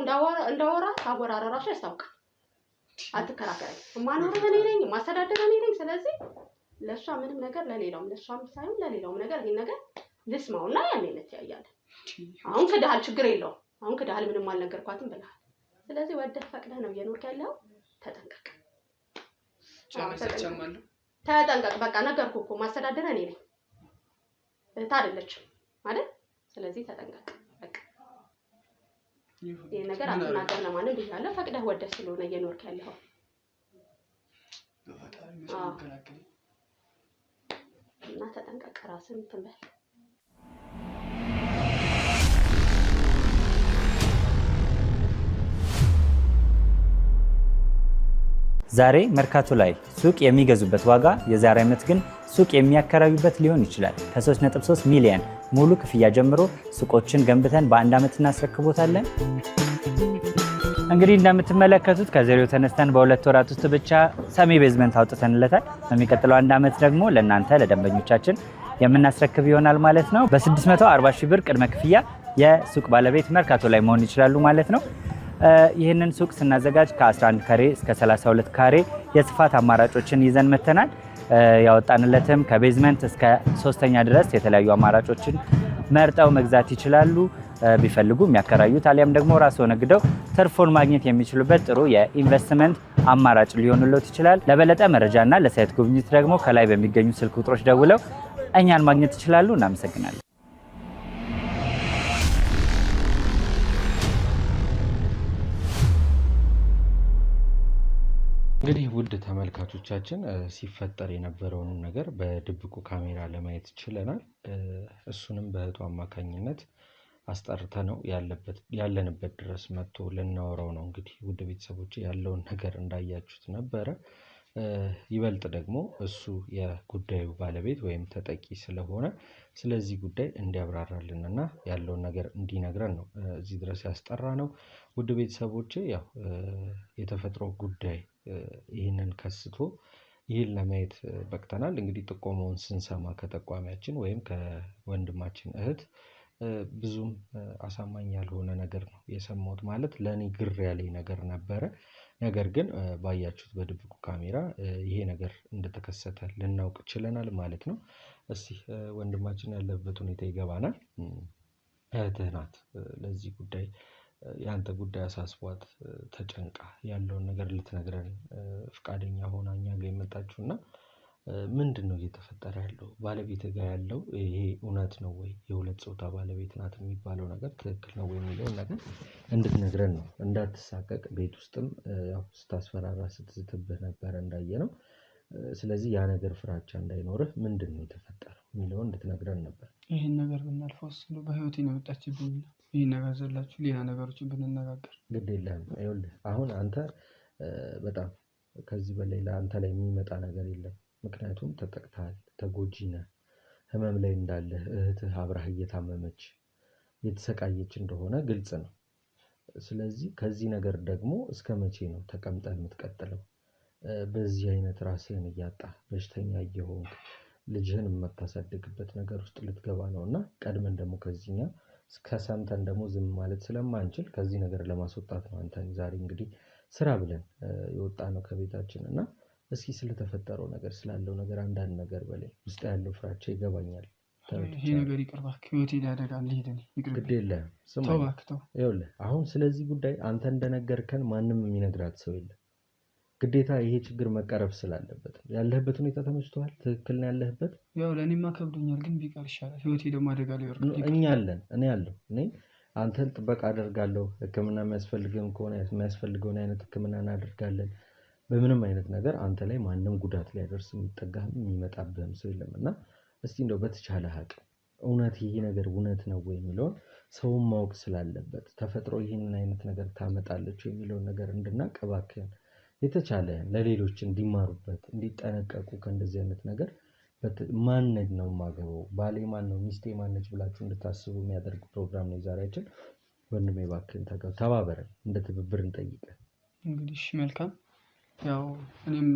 እንዳወራ ታወራራራሽ ያስታውቃል። አትከራከረኝ። የማኖርህ እኔ ነኝ፣ የማስተዳደር እኔ ነኝ። ስለዚህ ለሷ ምንም ነገር ለሌላውም ለሷም ሳይሆን ለሌላውም ነገር ይሄን ነገር ልስማውና ያኔ እንተያያለን። አሁን ክዳሃል፣ ችግር የለውም። አሁን ክዳሃል፣ ምንም አልነገርኳትም ብለሃል። ስለዚህ ወደህ ፈቅደህ ነው እየኖርክ ያለው። ተጠንቀቅ። ተጠንቀቅ። በቃ ነገርኩህ እኮ ማስተዳደር እኔ ነኝ፣ እህት አይደለችም አይደል? ስለዚህ ተጠንቀቅ። በቃ ይሄ ነገር አትናገር ለማንም ብያለሁ። ፈቅደህ ወደህ ስለሆነ እየኖርክ ያለው እና ተጠንቀቅ። ራስን እንትን በል። ዛሬ መርካቶ ላይ ሱቅ የሚገዙበት ዋጋ የዛሬ ዓመት ግን ሱቅ የሚያከራዩበት ሊሆን ይችላል። ከ3.3 ሚሊዮን ሙሉ ክፍያ ጀምሮ ሱቆችን ገንብተን በአንድ ዓመት እናስረክቦታለን። እንግዲህ እንደምትመለከቱት ከዜሮ ተነስተን በ2 ወራት ውስጥ ብቻ ሰሚ ቤዝመንት አውጥተንለታል። በሚቀጥለው አንድ ዓመት ደግሞ ለእናንተ ለደንበኞቻችን የምናስረክብ ይሆናል ማለት ነው። በ640 ሺህ ብር ቅድመ ክፍያ የሱቅ ባለቤት መርካቶ ላይ መሆን ይችላሉ ማለት ነው። ይህንን ሱቅ ስናዘጋጅ ከ11 ካሬ እስከ 32 ካሬ የስፋት አማራጮችን ይዘን መተናል። ያወጣንለትም ከቤዝመንት እስከ 3ኛ ድረስ የተለያዩ አማራጮችን መርጠው መግዛት ይችላሉ። ቢፈልጉ የሚያከራዩት አሊያም ደግሞ ራስዎ ነግደው ትርፉን ማግኘት የሚችሉበት ጥሩ የኢንቨስትመንት አማራጭ ሊሆንሎት ይችላል። ለበለጠ መረጃና ለሳይት ጉብኝት ደግሞ ከላይ በሚገኙ ስልክ ቁጥሮች ደውለው እኛን ማግኘት ይችላሉ። እናመሰግናለን። እንግዲህ ውድ ተመልካቾቻችን ሲፈጠር የነበረውን ነገር በድብቁ ካሜራ ለማየት ችለናል። እሱንም በእህቱ አማካኝነት አስጠርተ ነው ያለንበት ድረስ መጥቶ ልናወራው ነው። እንግዲህ ውድ ቤተሰቦች ያለውን ነገር እንዳያችሁት ነበረ። ይበልጥ ደግሞ እሱ የጉዳዩ ባለቤት ወይም ተጠቂ ስለሆነ ስለዚህ ጉዳይ እንዲያብራራልን እና ያለውን ነገር እንዲነግረን ነው እዚህ ድረስ ያስጠራ ነው። ውድ ቤተሰቦች ያው የተፈጥሮ ጉዳይ ይህንን ከስቶ ይህን ለማየት በቅተናል። እንግዲህ ጥቆማውን ስንሰማ ከጠቋሚያችን ወይም ከወንድማችን እህት ብዙም አሳማኝ ያልሆነ ነገር ነው የሰማሁት። ማለት ለእኔ ግር ያለኝ ነገር ነበረ። ነገር ግን ባያችሁት በድብቁ ካሜራ ይሄ ነገር እንደተከሰተ ልናውቅ ችለናል ማለት ነው። እስቲ ወንድማችን ያለበት ሁኔታ ይገባናል። እህትህ ናት ለዚህ ጉዳይ ያንተ ጉዳይ አሳስቧት ተጨንቃ ያለውን ነገር ልትነግረን ፍቃደኛ ሆና እኛ ጋር የመጣችውና ምንድነው እየተፈጠረ ያለው? ባለቤት ጋር ያለው ይሄ እውነት ነው ወይ? የሁለት ጾታ ባለቤት ናት የሚባለው ነገር ትክክል ነው ወይ የሚለውን ነገር እንድትነግረን ነው። እንዳትሳቀቅ ቤት ውስጥም ያው ስታስፈራራ ስትዝትብህ ነበረ እንዳየነው። ስለዚህ ያ ነገር ፍራቻ እንዳይኖርህ ምንድነው የተፈጠረው የሚለውን እንድትነግረን ነበር። ይህን ነገር ብናልፈው ነው በህይወቴ ነው የመጣችብኝ። ይህን ነገር ዘላችሁ ሌላ ነገሮችን ብንነጋገር ግድ የለህም። ይኸውልህ አሁን አንተ በጣም ከዚህ በላይ ለአንተ ላይ የሚመጣ ነገር የለም። ምክንያቱም ተጠቅተሃል፣ ተጎጂ ነህ፣ ህመም ላይ እንዳለህ እህትህ አብራህ እየታመመች የተሰቃየች እንደሆነ ግልጽ ነው። ስለዚህ ከዚህ ነገር ደግሞ እስከ መቼ ነው ተቀምጠህ የምትቀጥለው? በዚህ አይነት ራስህን እያጣህ በሽተኛ እየሆንክ ልጅህን የማታሳድግበት ነገር ውስጥ ልትገባ ነው እና ቀድመን ደግሞ ከዚህኛ ከሰምተን ደግሞ ዝም ማለት ስለማንችል ከዚህ ነገር ለማስወጣት ነው አንተን ዛሬ እንግዲህ ስራ ብለን የወጣ ነው ከቤታችን እና እስኪ ስለተፈጠረው ነገር ስላለው ነገር አንዳንድ ነገር በላይ ውስጥ ያለው ፍራቻ ይገባኛል። ይሄ ነገር ይቅርባ ህይወቴ ሊያደጋ ልሄድ ነው። ግድ የለህም። ይኸውልህ አሁን ስለዚህ ጉዳይ አንተ እንደነገርከን ማንም የሚነግራት ሰው የለም። ግዴታ ይሄ ችግር መቀረፍ ስላለበት ያለህበት ሁኔታ ተመችቶሃል? ትክክል ነው ያለህበት? ያው ለእኔማ ከብዶኛል፣ ግን ቢቀር ይሻላል። ህይወቴ ደግሞ አደጋ ላይ ወርቅ እኛ አለን። እኔ አንተን ጥበቃ አደርጋለሁ። ህክምና የሚያስፈልግም ከሆነ የሚያስፈልገውን አይነት ህክምና እናደርጋለን። በምንም አይነት ነገር አንተ ላይ ማንም ጉዳት ሊያደርስ የሚጠጋህም የሚመጣብህም ሰው የለም እና እስቲ እንደው በተቻለ አቅም እውነት ይሄ ነገር እውነት ነው ወይ የሚለውን ሰውን ማወቅ ስላለበት ተፈጥሮ ይህንን አይነት ነገር ታመጣለች የሚለውን ነገር እንድናውቅ እባክህን የተቻለህን ለሌሎች እንዲማሩበት እንዲጠነቀቁ ከእንደዚህ አይነት ነገር ማን ነው የማገባው፣ ባሌ ማን ነው፣ ሚስቴ ማነች ብላችሁ እንድታስቡ የሚያደርግ ፕሮግራም ነው የዛሬያችን። ወንድሜ እባክህን ተባበረን፣ እንደ ትብብር እንጠይቅህ። እንግዲህ መልካም። ያው እኔም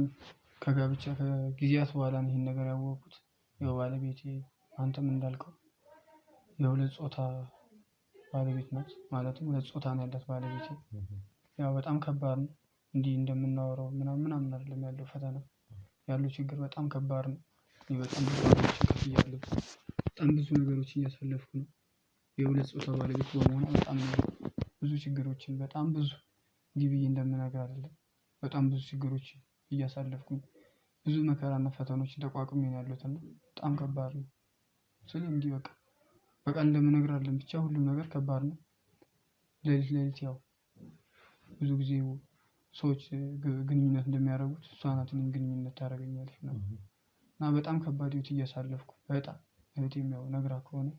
ከጋብቻ ከጊዜያት በኋላ ነው ይህን ነገር ያወቁት። ያው ባለቤቴ አንተም እንዳልከው የሁለት ጾታ ባለቤት ናት። ማለትም ሁለት ጾታ ነው ያላት ባለቤቴ። ያው በጣም ከባድ ነው። እንዲህ እንደምናወራው ምናምን አይደለም ያለው ፈተና ያለው ችግር በጣም ከባድ ነው። በጣም ብዙ ነገሮችን ከፍያለሁ። በጣም ብዙ ነገሮችን እያሳለፍኩ ነው። የሁለት ጾታ ባለቤት በመሆኑ በጣም ብዙ ችግሮችን በጣም ብዙ እንዲህ ብዬ እንደምነግር አይደለም። በጣም ብዙ ችግሮችን እያሳለፍኩ ነው። ብዙ መከራና ፈተናዎችን ተቋቁሜ ነው ያለሁት እና በጣም ከባድ ነው። ስለዚህ እንዲህ በቃ እንደምነግር አይደለም፣ ብቻ ሁሉም ነገር ከባድ ነው። ሌሊት ያው ብዙ ጊዜ ሰዎች ግንኙነት እንደሚያደርጉት እሷ ናት እኔን ግንኙነት ታደርገኛለች እና በጣም ከባድ ህይወት እያሳለፍኩ በጣም እህቴም ያው ነግራ ከሆነ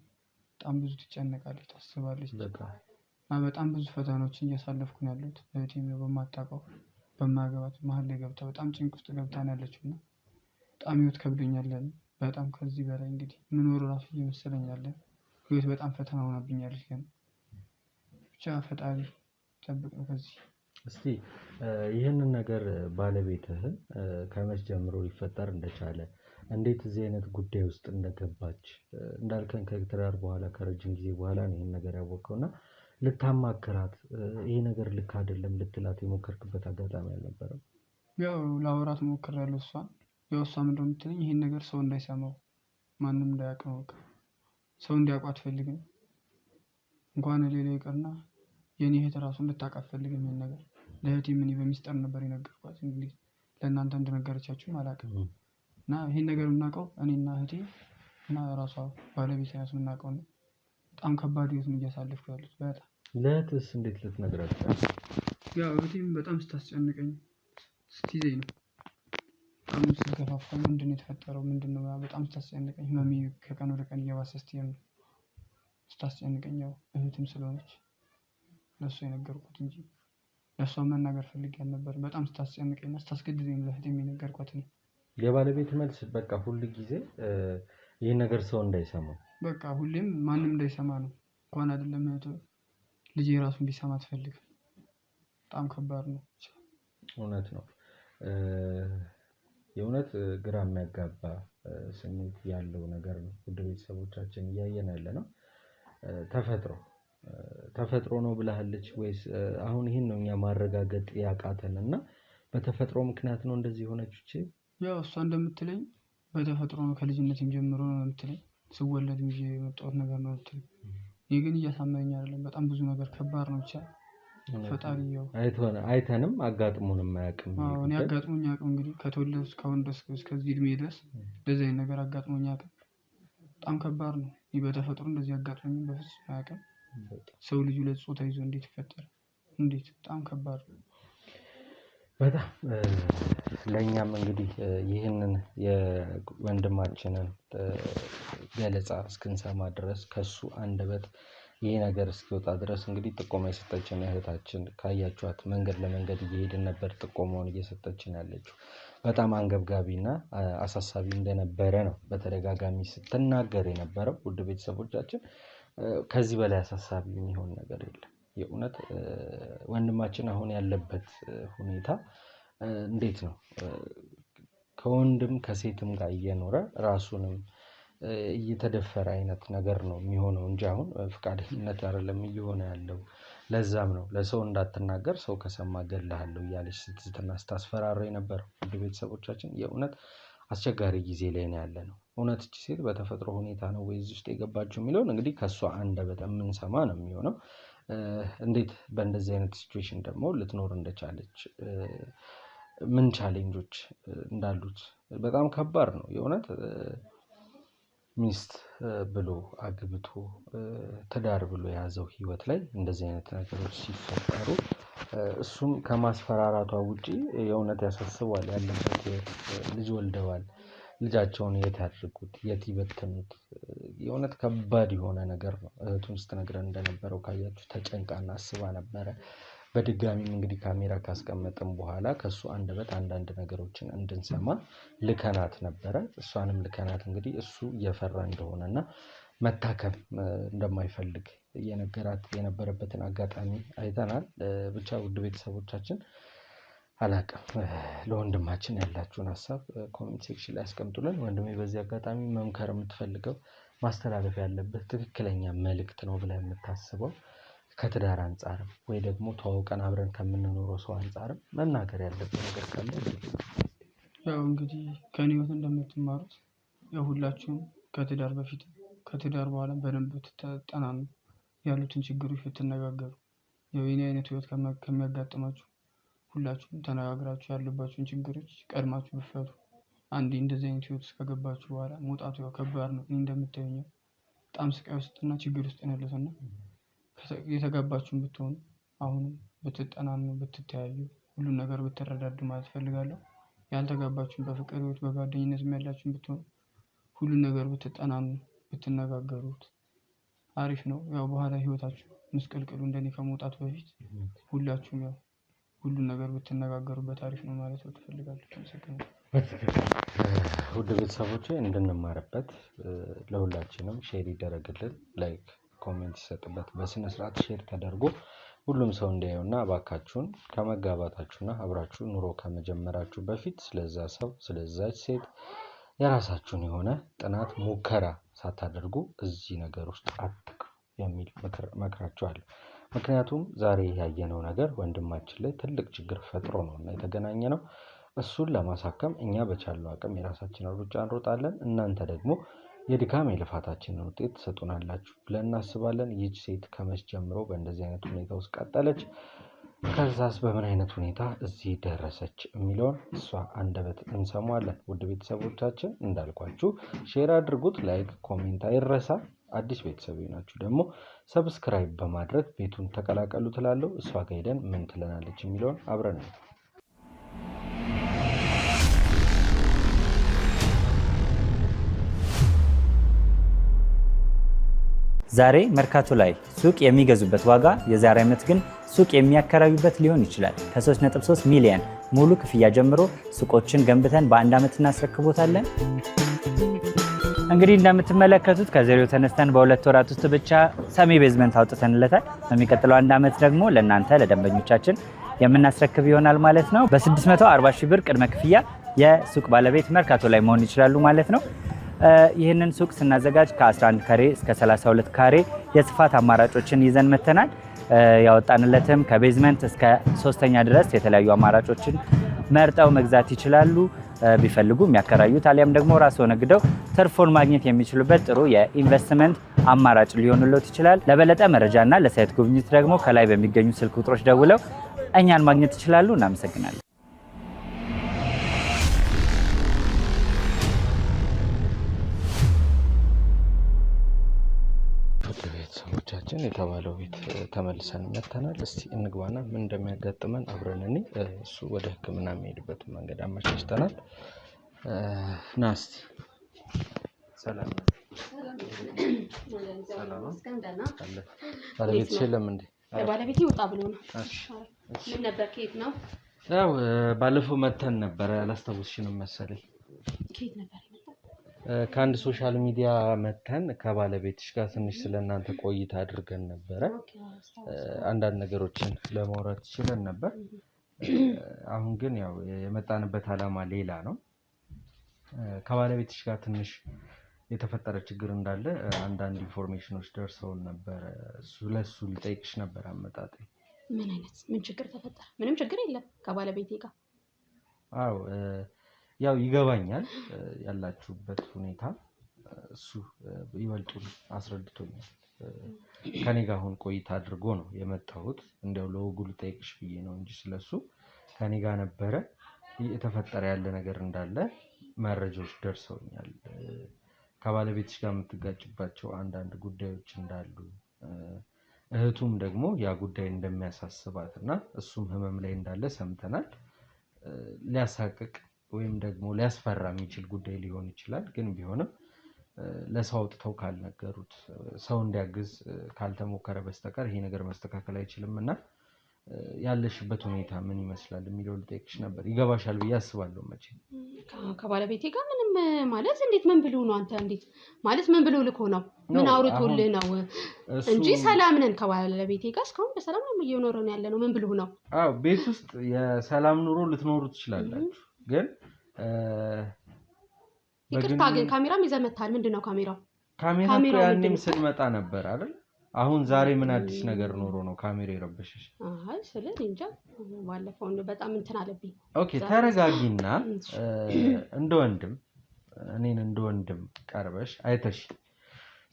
በጣም ብዙ ትጨነቃለች፣ ታስባለች እና በጣም ብዙ ፈተናዎችን እያሳለፍኩ ነው ያለሁት። እህቴም ያው በማታውቀው በማገባት መሀል ላይ ገብታ በጣም ጭንቅ ውስጥ ገብታ ነው ያለችው እና በጣም ህይወት ከብዶኛል። በጣም ከዚህ በላይ እንግዲህ ምኖር ራሱ እየመሰለኝ ያለ ህይወት በጣም ፈተና ሆናብኛለች። ግን ብቻ ፈጣሪ ጠብቀው ከዚህ። እስቲ ይህንን ነገር ባለቤትህን ከመቼ ጀምሮ ሊፈጠር እንደቻለ እንዴት እዚህ አይነት ጉዳይ ውስጥ እንደገባች እንዳልከን ከትዳር በኋላ ከረጅም ጊዜ በኋላ ነው ይህን ነገር ያወቀው እና ልታማክራት ይሄ ነገር ልክ አይደለም ልትላት የሞከርክበት አጋጣሚ አልነበረም? ያው ላወራት ሞክሬያለሁ። ያው እሷ ምንድን ነው የምትለኝ ይሄን ነገር ሰው እንዳይሰማው ማንም እንዳያውቅ ነው። በቃ ሰው እንዲያውቁ አትፈልግም። እንኳን ሌላ ይቅርና የኔ እህት ራሱ እንድታውቅ አትፈልግም ይሄን ነገር። ለእህቴም እኔ በሚስጥር ነበር የነገርኳት። እንግዲህ ለእናንተ እንደነገረቻችሁም አላውቅም። እና ይሄን ነገር የምናውቀው እኔና እህቴ እና ራሷ ባለቤት ራሱ የምናውቀው ነው። በጣም ከባድ ህይወት ነው እያሳለፍኩ ያሉት። በጣም ለእህትስ እንዴት ልትነግራት ቻልክ? ያው እህቴም በጣም ስታስጨንቀኝ ስትይዘኝ ነው። በጣም ስትገፋፋ ምንድን ነው የተፈጠረው ምንድን ነው በጣም ስታስጨንቀኝ ህመሜ ከቀን ወደ ቀን እየባሰ ስትሄድ ነው ስታስጨንቀኝ። ያው እህትም ስለሆነች ለእሷ የነገርኩት እንጂ ለእሷ መናገር ፈልጌ አልነበረም። በጣም ስታስጨንቀኝና ስታስገድደኝ ለእህቴም የነገርኳት ነው። የባለቤት መልስ በቃ ሁል ጊዜ ይህን ነገር ሰው እንዳይሰማው በቃ ሁሌም ማንም እንዳይሰማ ነው። እንኳን አይደለም እህቱ ልጄ ራሱ እንዲሰማ አትፈልግም። በጣም ከባድ ነው። እውነት ነው። የእውነት ግራ የሚያጋባ ስሜት ያለው ነገር ነው። ውድ ቤተሰቦቻችን እያየን ያለ ነው። ተፈጥሮ ነው ብላለች ወይስ አሁን ይህን ነው እኛ ማረጋገጥ ያቃተን እና በተፈጥሮ ምክንያት ነው እንደዚህ የሆነችው? ያው እሷ እንደምትለኝ በተፈጥሮ ነው ከልጅነቴም ጀምሮ ነው የምትለኝ። ስወለድ ይዤ የመጣሁት ነገር ነው የምትለኝ። እኔ ግን እያሳመነኝ አይደለም። በጣም ብዙ ነገር ከባድ ነው። ብቻ ፈጣሪ ያው አይተንም አጋጥሞንም አያውቅም። እኔ አጋጥሞኝ አያውቅም። እንግዲህ ከተወለድኩ እስካሁን ድረስ እስከዚህ እድሜ ድረስ እንደዚህ አይነት ነገር አጋጥሞኝ አያውቅም። በጣም ከባድ ነው። እኔ በተፈጥሮ እንደዚህ አጋጥሞኝ በፍጹም አያውቅም። ሰው ልጅ ሁለት ጾታ ይዞ እንዴት ይፈጠራል? እንዴት! በጣም ከባድ ነው። በጣም ለእኛም እንግዲህ ይህንን የወንድማችንን ገለጻ እስክንሰማ ድረስ ከሱ አንደበት ይሄ ነገር እስኪወጣ ድረስ እንግዲህ ጥቆማ የሰጠችን እህታችን ካያችኋት መንገድ ለመንገድ እየሄድን ነበር ጥቆማውን እየሰጠችን ያለችው። በጣም አንገብጋቢና አሳሳቢ እንደነበረ ነው በተደጋጋሚ ስትናገር የነበረው። ውድ ቤተሰቦቻችን ከዚህ በላይ አሳሳቢ የሚሆን ነገር የለም። የእውነት ወንድማችን አሁን ያለበት ሁኔታ እንዴት ነው? ከወንድም ከሴትም ጋር እየኖረ ራሱንም እየተደፈረ አይነት ነገር ነው የሚሆነው እንጂ አሁን ፍቃደኝነት አይደለም እየሆነ ያለው። ለዛም ነው ለሰው እንዳትናገር ሰው ከሰማ እገልሃለሁ እያለች ስትዝትና ስታስፈራራ የነበረው። ውድ ቤተሰቦቻችን የእውነት አስቸጋሪ ጊዜ ላይ ነው ያለነው። እውነት እቺ ሴት በተፈጥሮ ሁኔታ ነው ወይ እዚህ ውስጥ የገባችው የሚለውን እንግዲህ ከሷ አንደበት የምንሰማ ነው የሚሆነው። እንዴት በእንደዚህ አይነት ሲቹዌሽን ደግሞ ልትኖር እንደቻለች ምን ቻሌንጆች እንዳሉት በጣም ከባድ ነው የእውነት። ሚስት ብሎ አግብቶ ትዳር ብሎ የያዘው ህይወት ላይ እንደዚህ አይነት ነገሮች ሲፈጠሩ እሱም ከማስፈራራቷ ውጪ የእውነት ያሳስባል። ያለበት ልጅ ወልደዋል። ልጃቸውን የት ያድርጉት? የት ይበትኑት? የእውነት ከባድ የሆነ ነገር ነው። እህቱን ስትነግረን እንደነበረው ካያችሁ ተጨንቃና አስባ ነበረ። በድጋሚም እንግዲህ ካሜራ ካስቀመጥን በኋላ ከሱ አንደበት አንዳንድ ነገሮችን እንድንሰማ ልከናት ነበረ። እሷንም ልከናት እንግዲህ እሱ እየፈራ እንደሆነና መታከም እንደማይፈልግ እየነገራት የነበረበትን አጋጣሚ አይተናል። ብቻ ውድ ቤተሰቦቻችን አላቅም ለወንድማችን ያላችሁን ሀሳብ ኮሜንት ሴክሽን ላይ አስቀምጡልን። ወንድሜ በዚህ አጋጣሚ መምከር የምትፈልገው ማስተላለፍ ያለበት ትክክለኛ መልእክት ነው ብለህ የምታስበው ከትዳር አንጻርም ወይ ደግሞ ተዋውቀን አብረን ከምንኖረው ሰው አንጻርም መናገር ያለብን ነገር ካለ? ያው እንግዲህ ከኔ ህይወት እንደምትማሩት ያው ሁላችሁም ከትዳር በፊት ከትዳር በኋላ በደንብ ትጠናኑ፣ ያሉትን ችግሮች ብትነጋገሩ። ያው የኔ አይነት ህይወት ከሚያጋጥማችሁ ሁላችሁም ተነጋግራችሁ ያሉባችሁን ችግሮች ቀድማችሁ ብትፈቱ። አንዴ እንደዚህ አይነት ህይወት ውስጥ ከገባችሁ በኋላ መውጣቱ ያው ከባድ ነው። እኔ እንደምታዩኝ በጣም ስቃይ ውስጥና ችግር ውስጥ ነው ያለሁት እና የተጋባችሁም ብትሆኑ አሁንም ብትጠናኑ፣ ብትተያዩ፣ ሁሉን ነገር ብትረዳዱ ማለት ፈልጋለሁ። ያልተጋባችሁም በፍቅር ህይወት በጓደኝነት ያላችሁም ብትሆኑ ሁሉን ነገር ብትጠናኑ፣ ብትነጋገሩት አሪፍ ነው። ያው በኋላ ህይወታችሁ ምስቅልቅሉ እንደኔ ከመውጣቱ በፊት ሁላችሁም ያው ሁሉን ነገር ብትነጋገሩበት አሪፍ ነው ማለት ትፈልጋለች። አመሰግናለሁ። ውድ ቤተሰቦቼ እንድንማርበት ለሁላችንም ሼር ይደረግልን፣ ላይክ ኮሜንት ይሰጥበት፣ በስነ ስርዓት ሼር ተደርጎ ሁሉም ሰው እንዲያዩና እባካችሁን ከመጋባታችሁና አብራችሁ ኑሮ ከመጀመራችሁ በፊት ስለዛ ሰው ስለዛች ሴት የራሳችሁን የሆነ ጥናት ሙከራ ሳታደርጉ እዚህ ነገር ውስጥ አትግቡ የሚል መክራችኋለሁ። ምክንያቱም ዛሬ ያየነው ነገር ወንድማችን ላይ ትልቅ ችግር ፈጥሮ ነውና የተገናኘ ነው። እሱን ለማሳከም እኛ በቻልነው አቅም የራሳችንን እርምጃ እንሮጣለን። እናንተ ደግሞ የድካም የልፋታችንን ውጤት ትሰጡናላችሁ ብለን እናስባለን። ይህች ሴት ከመች ጀምሮ በእንደዚህ አይነት ሁኔታ ውስጥ ቀጠለች፣ ከዛስ በምን አይነት ሁኔታ እዚህ ደረሰች የሚለውን እሷ አንደበት እንሰማለን። ውድ ቤተሰቦቻችን እንዳልኳችሁ ሼር አድርጉት፣ ላይክ ኮሜንት አይረሳ። አዲስ ቤተሰብ ናችሁ ደግሞ ሰብስክራይብ በማድረግ ቤቱን ተቀላቀሉ ትላለሁ። እሷ ጋር ሄደን ምን ትለናለች የሚለውን አብረን ነው። ዛሬ መርካቶ ላይ ሱቅ የሚገዙበት ዋጋ የዛሬ ዓመት ግን ሱቅ የሚያከራዩበት ሊሆን ይችላል። ከ3.3 ሚሊዮን ሙሉ ክፍያ ጀምሮ ሱቆችን ገንብተን በአንድ ዓመት እናስረክቦታለን። እንግዲህ እንደምትመለከቱት ከዜሮ ተነስተን በሁለት ወራት ውስጥ ብቻ ሰሚ ቤዝመንት አውጥተንለታል። በሚቀጥለው አንድ ዓመት ደግሞ ለእናንተ ለደንበኞቻችን የምናስረክብ ይሆናል ማለት ነው። በ640 ሺህ ብር ቅድመ ክፍያ የሱቅ ባለቤት መርካቶ ላይ መሆን ይችላሉ ማለት ነው። ይህንን ሱቅ ስናዘጋጅ ከ11 ካሬ እስከ 32 ካሬ የስፋት አማራጮችን ይዘን መተናል። ያወጣንለትም ከቤዝመንት እስከ 3ኛ ድረስ የተለያዩ አማራጮችን መርጠው መግዛት ይችላሉ። ቢፈልጉ የሚያከራዩት አሊያም ደግሞ ራስዎ ነግደው ትርፎን ማግኘት የሚችሉበት ጥሩ የኢንቨስትመንት አማራጭ ሊሆንልዎት ይችላል። ለበለጠ መረጃና ለሳይት ጉብኝት ደግሞ ከላይ በሚገኙ ስልክ ቁጥሮች ደውለው እኛን ማግኘት ይችላሉ። እናመሰግናለን። ቤተሰቦቻችን የተባለው ቤት ተመልሰን መተናል። እስቲ እንግባና ምን እንደሚያጋጥመን አብረን እኔ እሱ ወደ ሕክምና የሚሄድበት መንገድ አመቻችተናል። ና እስቲ ሰላም ባለቤትሽ የለም እንዴ? ባለቤቴ ወጣ ብሎ ነው። ምን ነበር? ከየት ነው? ያው ባለፈው መተን ነበር፣ አላስታውስሽንም መሰለኝ። ከየት ነበር? ከአንድ ሶሻል ሚዲያ መተን ከባለቤትሽ ጋር ትንሽ ስለእናንተ ቆይታ አድርገን ነበረ። አንዳንድ ነገሮችን ለማውራት ችለን ነበር። አሁን ግን ያው የመጣንበት ዓላማ ሌላ ነው። ከባለቤትሽ ጋር ትንሽ የተፈጠረ ችግር እንዳለ አንዳንድ ኢንፎርሜሽኖች ደርሰውን ነበር። ለሱ ልጠይቅሽ ነበር አመጣጤ። ምን ችግር ተፈጠረ? ምንም ችግር የለም ከባለቤቴ ጋር። አዎ ያው ይገባኛል ያላችሁበት ሁኔታ፣ እሱ ይበልጡን አስረድቶኛል። ከኔ ጋር አሁን ቆይታ አድርጎ ነው የመጣሁት። እንደው ለወጉ ልጠይቅሽ ብዬ ነው እንጂ ስለሱ ከኔ ጋር ነበረ። የተፈጠረ ያለ ነገር እንዳለ መረጃዎች ደርሰውኛል። ከባለቤትሽ ጋር የምትጋጭባቸው አንዳንድ ጉዳዮች እንዳሉ፣ እህቱም ደግሞ ያ ጉዳይ እንደሚያሳስባት እና እሱም ህመም ላይ እንዳለ ሰምተናል። ሊያሳቅቅ ወይም ደግሞ ሊያስፈራ የሚችል ጉዳይ ሊሆን ይችላል። ግን ቢሆንም ለሰው አውጥተው ካልነገሩት፣ ሰው እንዲያግዝ ካልተሞከረ በስተቀር ይሄ ነገር መስተካከል አይችልም እና ያለሽበት ሁኔታ ምን ይመስላል የሚለው ልጠይቅሽ ነበር። ይገባሻል ብዬ አስባለሁ። መቼ ከባለቤቴ ጋር ምንም ማለት እንዴት ምን ብሎ ነው? አንተ እንዴት ማለት ምን ብሎ ልኮ ነው? ምን አውርቶልህ ነው? እንጂ ሰላም ነን ከባለቤቴ ጋር እስካሁን በሰላም ነው እየኖረን ያለ ነው። ምን ብሎ ነው? አዎ ቤት ውስጥ የሰላም ኑሮ ልትኖሩ ትችላላችሁ። ግን ይቅርታ ግን ካሜራም ይዘህ መታል። ምንድነው ካሜራው? ካሜራ ያንንም ስንመጣ ነበር አይደል? አሁን ዛሬ ምን አዲስ ነገር ኖሮ ነው ካሜራ የረበሽሽ? አይ ስለዚህ እንጃ ባለፈው በጣም እንትን አለብኝ። ኦኬ ተረጋጊና እንደ ወንድም እኔን እንደ ወንድም ቀርበሽ አይተሽ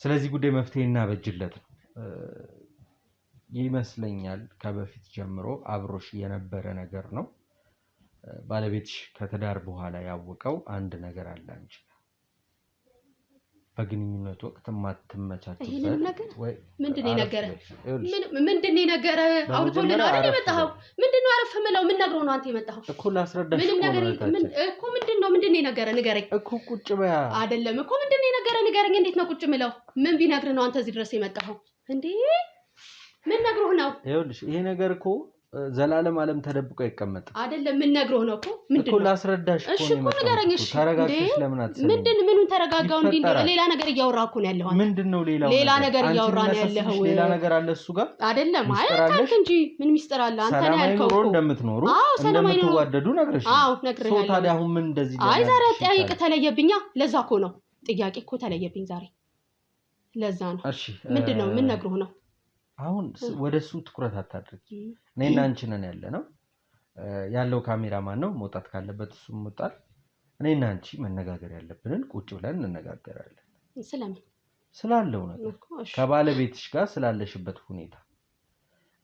ስለዚህ ጉዳይ መፍትሄ እናበጅለት ነው ይመስለኛል። ከበፊት ጀምሮ አብሮሽ የነበረ ነገር ነው። ባለቤትሽ ከትዳር በኋላ ያወቀው አንድ ነገር አለ አንቺ በግንኙነት ወቅት ማትመቻችበት ወይ ምንድነው ነገር? ምንድነው ነገር? አውርቶልህ ነው አይደል የመጣኸው? ምንድነው አረፍ ምለው? ምን ነግሮ ነው አንተ የመጣኸው? እኮ ላስረዳሽ ምንም ነገር እኮ ምንድነው ነገር ንገረኝ እኮ። ቁጭ በያ አይደለም እኮ ምንድነው ነገር ንገረኝ። እንዴት ነው ቁጭ ምለው? ምን ቢነግርህ ነው አንተ እዚህ ድረስ የመጣኸው እንዴ? ምን ነግሮህ ነው? ይኸውልሽ ይሄ ነገር እኮ ዘላለም ዓለም ተደብቆ ይቀመጥ አይደለም ምን ነግሮህ ነው እኮ ምንድነው ላስረዳሽ እሺ እኮ ንገረኝ እሺ ተረጋግተሽ ለምን አትሰሚኝ ምኑን ተረጋጋው እንዴ ሌላ ነገር እያወራህ እኮ ነው ያለው ምንድነው ሌላ ነገር እያወራህ ነው ያለው ሌላ ነገር አለ እሱ ጋር አይደለም አይታልክ እንጂ ምን ሚስጥር አለ አንተ ነው ያልከው እኮ እንደምትኖሩ እንደምትዋደዱ ነግረሽኝ አዎ ነግረኝ ሶ ታዲያ አሁን ምን እንደዚህ አይ ዛሬ ጠይቅ ተለየብኛ ለዛ እኮ ነው ጥያቄ እኮ ተለየብኝ ዛሬ ለዛ ነው እሺ ምንድነው ምን ነግሮህ ነው አሁን ወደሱ ትኩረት አታድርጊ እኔና አንቺ ነን ያለው ካሜራማን ነው መውጣት ካለበት እሱ መውጣት እኔና አንቺ መነጋገር ያለብንን ቁጭ ብለን እንነጋገራለን ስለምን ስላለው ነገር ከባለቤትሽ ጋር ስላለሽበት ሁኔታ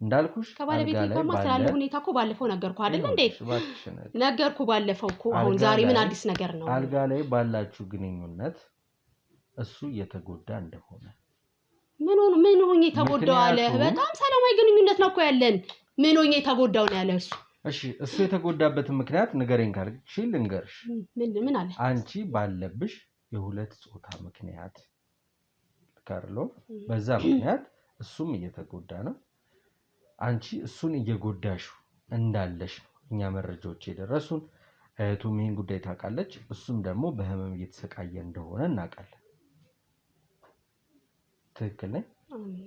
እንዳልኩሽ ከባለቤቴ ጋር ስላለው ሁኔታ እኮ ባለፈው ነገርኩ አይደል እንዴ ነገርኩ ባለፈው እኮ አሁን ዛሬ ምን አዲስ ነገር ነው አልጋ ላይ ባላችሁ ግንኙነት እሱ እየተጎዳ እንደሆነ ምን ሆኜ ተጎዳው አለ በጣም ሰላማዊ ግንኙነት ነው እኮ ያለን ምን ሆኜ ተጎዳው ነው ያለ እሺ እሱ የተጎዳበትን ምክንያት ንገረኝ ካልሽ ልንገርሽ ምን አለ አንቺ ባለብሽ የሁለት ጾታ ምክንያት ካርሎ በዛ ምክንያት እሱም እየተጎዳ ነው አንቺ እሱን እየጎዳሽ እንዳለሽ እኛ መረጃዎች የደረሱን እህቱም ይሄን ጉዳይ ታውቃለች እሱም ደግሞ በህመም እየተሰቃየ እንደሆነ እናውቃለን ትክክል ነኝ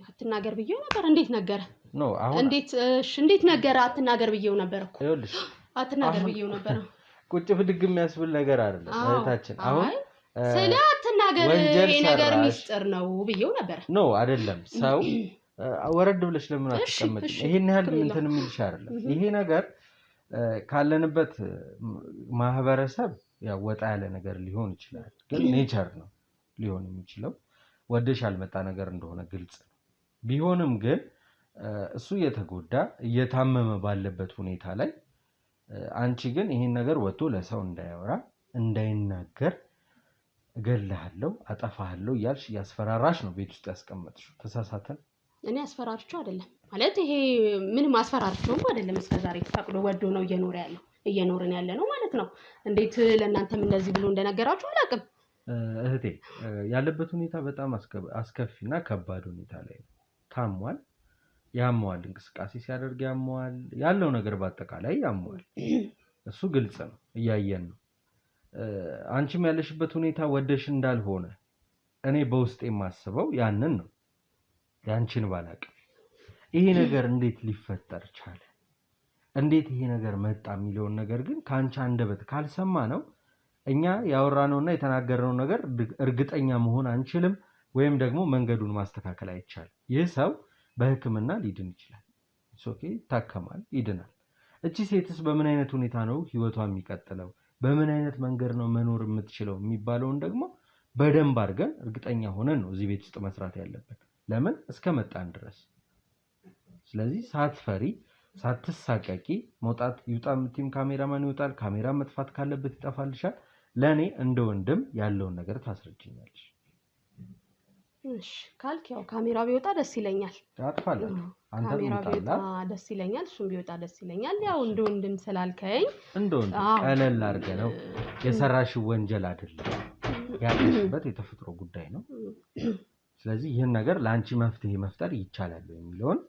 አትናገር ብዬው ነበር እንዴት ነገረ ኖ አሁን እንዴት ነገረ አትናገር ብዬው ነበር እኮ ይኸውልሽ አትናገር ብዬው ነበር ቁጭ ብድግ የሚያስብል ነገር አይደለም እህታችን አሁን ስለ አትናገር ይሄ ነገር ሚስጥር ነው ብዬው ነበር ኖ አይደለም ሰው ወረድ ብለሽ ለምን አትቀመጪ ይሄን ያህል እንትን የሚልሽ አይደለም ይሄ ነገር ካለንበት ማህበረሰብ ያው ወጣ ያለ ነገር ሊሆን ይችላል ግን ኔቸር ነው ሊሆን የሚችለው ወደሽ ያልመጣ ነገር እንደሆነ ግልጽ ነው ቢሆንም ግን እሱ የተጎዳ እየታመመ ባለበት ሁኔታ ላይ አንቺ ግን ይሄን ነገር ወጥቶ ለሰው እንዳያወራ እንዳይናገር እገልሃለሁ አጠፋሃለሁ ያልሽ ያስፈራራሽ ነው ቤት ውስጥ ያስቀመጥሽው ተሳሳተን እኔ አስፈራርቸው አይደለም ማለት ይሄ ምን ማስፈራርቸው አይደለም እስከዛሬ ተፈቅዶ ወዶ ነው እየኖርን ያለ ነው ማለት ነው እንዴት ለእናንተም እንደዚህ ብሎ እንደነገራችሁ አላውቅም እህቴ ያለበት ሁኔታ በጣም አስከፊና ከባድ ሁኔታ ላይ ነው ታሟል ያሟል እንቅስቃሴ ሲያደርግ ያሟል ያለው ነገር በአጠቃላይ ያሟል እሱ ግልጽ ነው እያየን ነው አንቺም ያለሽበት ሁኔታ ወደሽ እንዳልሆነ እኔ በውስጥ የማስበው ያንን ነው ያንቺን ባላቅ ይሄ ነገር እንዴት ሊፈጠር ቻለ እንዴት ይሄ ነገር መጣ የሚለውን ነገር ግን ካንቺ አንደበት ካልሰማ ነው እኛ ያወራነውና የተናገርነው ነገር እርግጠኛ መሆን አንችልም ወይም ደግሞ መንገዱን ማስተካከል አይቻልም ይህ ሰው በህክምና ሊድን ይችላል ኦኬ ታከማል ይድናል እቺ ሴትስ በምን አይነት ሁኔታ ነው ህይወቷ የሚቀጥለው በምን አይነት መንገድ ነው መኖር የምትችለው የሚባለውን ደግሞ በደንብ አድርገን እርግጠኛ ሆነን ነው እዚህ ቤት ውስጥ መስራት ያለበት ለምን እስከመጣን ድረስ ስለዚህ ሳትፈሪ ሳትሳቀቂ መውጣት ይውጣምቲም ካሜራማን ይወጣል ካሜራ መጥፋት ካለበት ይጠፋልሻል ለኔ እንደ ወንድም ያለውን ነገር ታስረጅኛለሽ እሺ ካልክ ያው ካሜራው ቢወጣ ደስ ይለኛል አጥፋለሁ አንተ ካሜራው ቢወጣ ደስ ይለኛል እሱም ቢወጣ ደስ ይለኛል ያው እንደ ወንድም ስላልከኝ እንደ ወንድም ቀለል አድርገ ነው የሰራሽ ወንጀል አይደለም ያለበት የተፈጥሮ ጉዳይ ነው ስለዚህ ይሄን ነገር ላንቺ መፍትሄ መፍጠር ይቻላል የሚለውን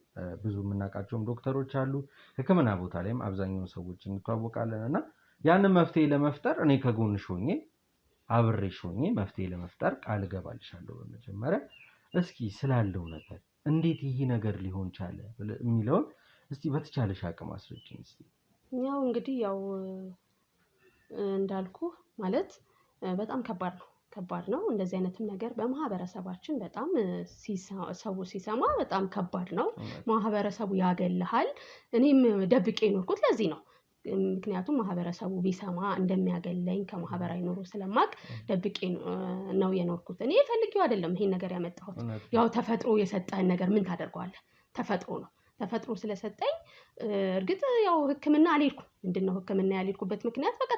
ብዙ ምናቃቸውም ዶክተሮች አሉ ህክምና ቦታ ላይም አብዛኛው ሰዎች እንተዋወቃለንና ያንን መፍትሄ ለመፍጠር እኔ ከጎንሽ ሆኜ አብሬሽ ሆኜ መፍትሄ ለመፍጠር ቃል ገባልሻለሁ በመጀመሪያ እስኪ ስላለው ነገር እንዴት ይሄ ነገር ሊሆን ቻለ የሚለውን እስቲ በተቻለሽ አቅም አስረጅኝ እስቲ ያው እንግዲህ ያው እንዳልኩ ማለት በጣም ከባድ ነው እንደዚህ አይነትም ነገር በማህበረሰባችን በጣም ሰው ሲሰማ በጣም ከባድ ነው ማህበረሰቡ ያገልሃል እኔም ደብቄ ኖርኩት ለዚህ ነው ምክንያቱም ማህበረሰቡ ቢሰማ እንደሚያገለኝ ከማህበራዊ ኑሮ ስለማቅ ደብቄ ነው የኖርኩት እኔ ፈልጌው አይደለም ይሄን ነገር ያመጣሁት ያው ተፈጥሮ የሰጠን ነገር ምን ታደርገዋለህ ተፈጥሮ ነው ተፈጥሮ ስለሰጠኝ እርግጥ ያው ህክምና አልሄድኩም ምንድነው ህክምና ያልሄድኩበት ምክንያት በቃ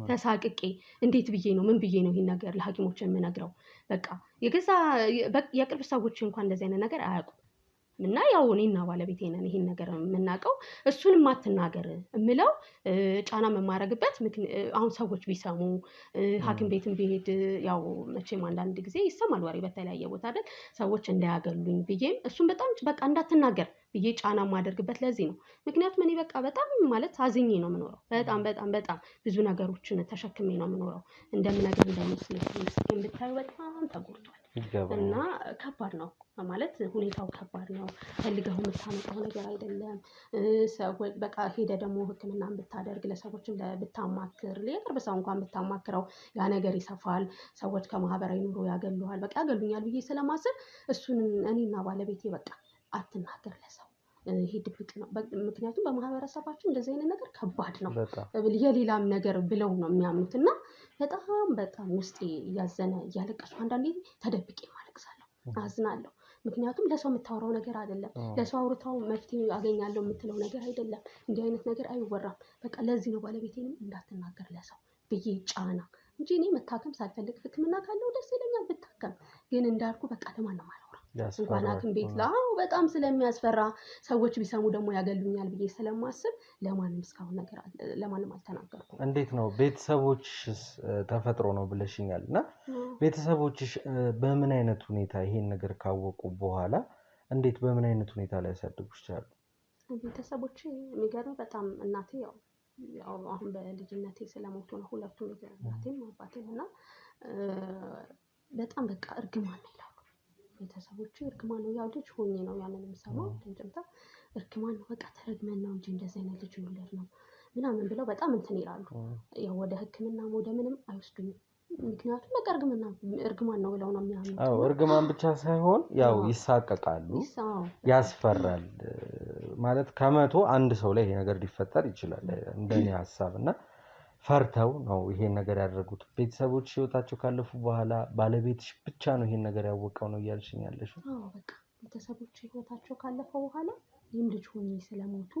ተሳቅቄ እንዴት ብዬ ነው ምን ብዬ ነው ይሄን ነገር ለሐኪሞች የምነግረው በቃ የቅርብ ሰዎች እንኳን እንደዚህ አይነት ነገር አያውቁም እና ያው እኔና ባለቤቴ ነን ይሄን ነገር የምናውቀው። እሱንም አትናገር እምለው ጫና መማረግበት አሁን ሰዎች ቢሰሙ ሐኪም ቤትም ቢሄድ ያው መቼም አንዳንድ ጊዜ ይሰማል ወሬ በተለያየ ቦታ አይደል ሰዎች እንዳያገሉኝ ብዬም እሱን በጣም በቃ እንዳትናገር ብዬ ጫና ማደርግበት ለዚህ ነው። ምክንያቱም እኔ በቃ በጣም ማለት አዝኜ ነው የምኖረው። በጣም ብዙ ነገሮችን ተሸክሜ ነው የምኖረው። እንደምነግር እንዳይመስልሽ ምስኪን ብታዩ በጣም ተጎድቷል እና ከባድ ነው ማለት ሁኔታው ከባድ ነው። ፈልገው የምታመጣው ነገር አይደለም። ሰዎች በቃ ሄደ ደግሞ ሕክምናን ብታደርግ ለሰዎችም ብታማክር የቅርብ ሰው እንኳን ብታማክረው ያ ነገር ይሰፋል። ሰዎች ከማህበራዊ ኑሮ ያገሉሃል በቃ ያገሉኛል ብዬ ስለማስብ እሱን እኔና ባለቤቴ በቃ አትናገር ለሰው ይሄ ድብቅ ነው። ምክንያቱም በማህበረሰባችን እንደዚህ አይነት ነገር ከባድ ነው። የሌላም ነገር ብለው ነው የሚያምኑት እና በጣም ውስጤ እያዘነ እያለቀሱ አንዳንዴ ተደብቄ ማለቅሳለሁ፣ አዝናለሁ። ምክንያቱም ለሰው የምታወራው ነገር አይደለም። ለሰው አውርታው መፍትሄ አገኛለሁ የምትለው ነገር አይደለም። እንዲህ አይነት ነገር አይወራም። በቃ ለዚህ ነው ባለቤቴንም እንዳትናገር ለሰው ብዬ ጫና እንጂ እኔ መታከም ሳልፈልግ ሕክምና ካለው ደስ ይለኛል ብታከም። ግን እንዳልኩ በቃ ለማንም አላወራም። እንኳን ሐኪም ቤት በጣም ስለሚያስፈራ ሰዎች ቢሰሙ ደግሞ ያገሉኛል ብዬ ስለማስብ ለማንም እስካሁን ነገር ለማንም አልተናገርኩም። እንዴት ነው ቤተሰቦችሽ ተፈጥሮ ነው ብለሽኛል እና ቤተሰቦችሽ በምን አይነት ሁኔታ ይሄን ነገር ካወቁ በኋላ እንዴት በምን አይነት ሁኔታ ላይ ያሳድጉሽ ቻሉ? ቤተሰቦቼ የሚገርም በጣም እናቴ ያው አሁን በልጅነቴ ስለሞቱ ነው ሁለቱም እናቴም አባቴም እና በጣም በቃ እርግማን ነው ይላሉ ቤተሰቦቼ። እርግማን ነው ያው ልጅ ሆኜ ነው ያንን የምሰማው ድምጽምታ እርግማን ነው በቃ ተረግመን ነው እንጂ እንደዚህ አይነት ልጅ ወለድ ነው ምናምን ብለው በጣም እንትን ይላሉ። ያው ወደ ሕክምና ወደ ምንም አይወስዱኝም። ምክንያቱም በቃ እርግማን ነው ብለው ነው የሚያምኑት። እርግማን ብቻ ሳይሆን ያው ይሳቀቃሉ፣ ያስፈራል። ማለት ከመቶ አንድ ሰው ላይ ይሄ ነገር ሊፈጠር ይችላል እንደኔ ሐሳብ እና ፈርተው ነው ይሄን ነገር ያደረጉት። ቤተሰቦች ህይወታቸው ካለፉ በኋላ ባለቤትሽ ብቻ ነው ይሄን ነገር ያወቀው ነው እያልሽኝ ያለሽው? በቃ ቤተሰቦች ህይወታቸው ካለፈ በኋላ ይህም ልጅ ሆኜ ስለሞቱ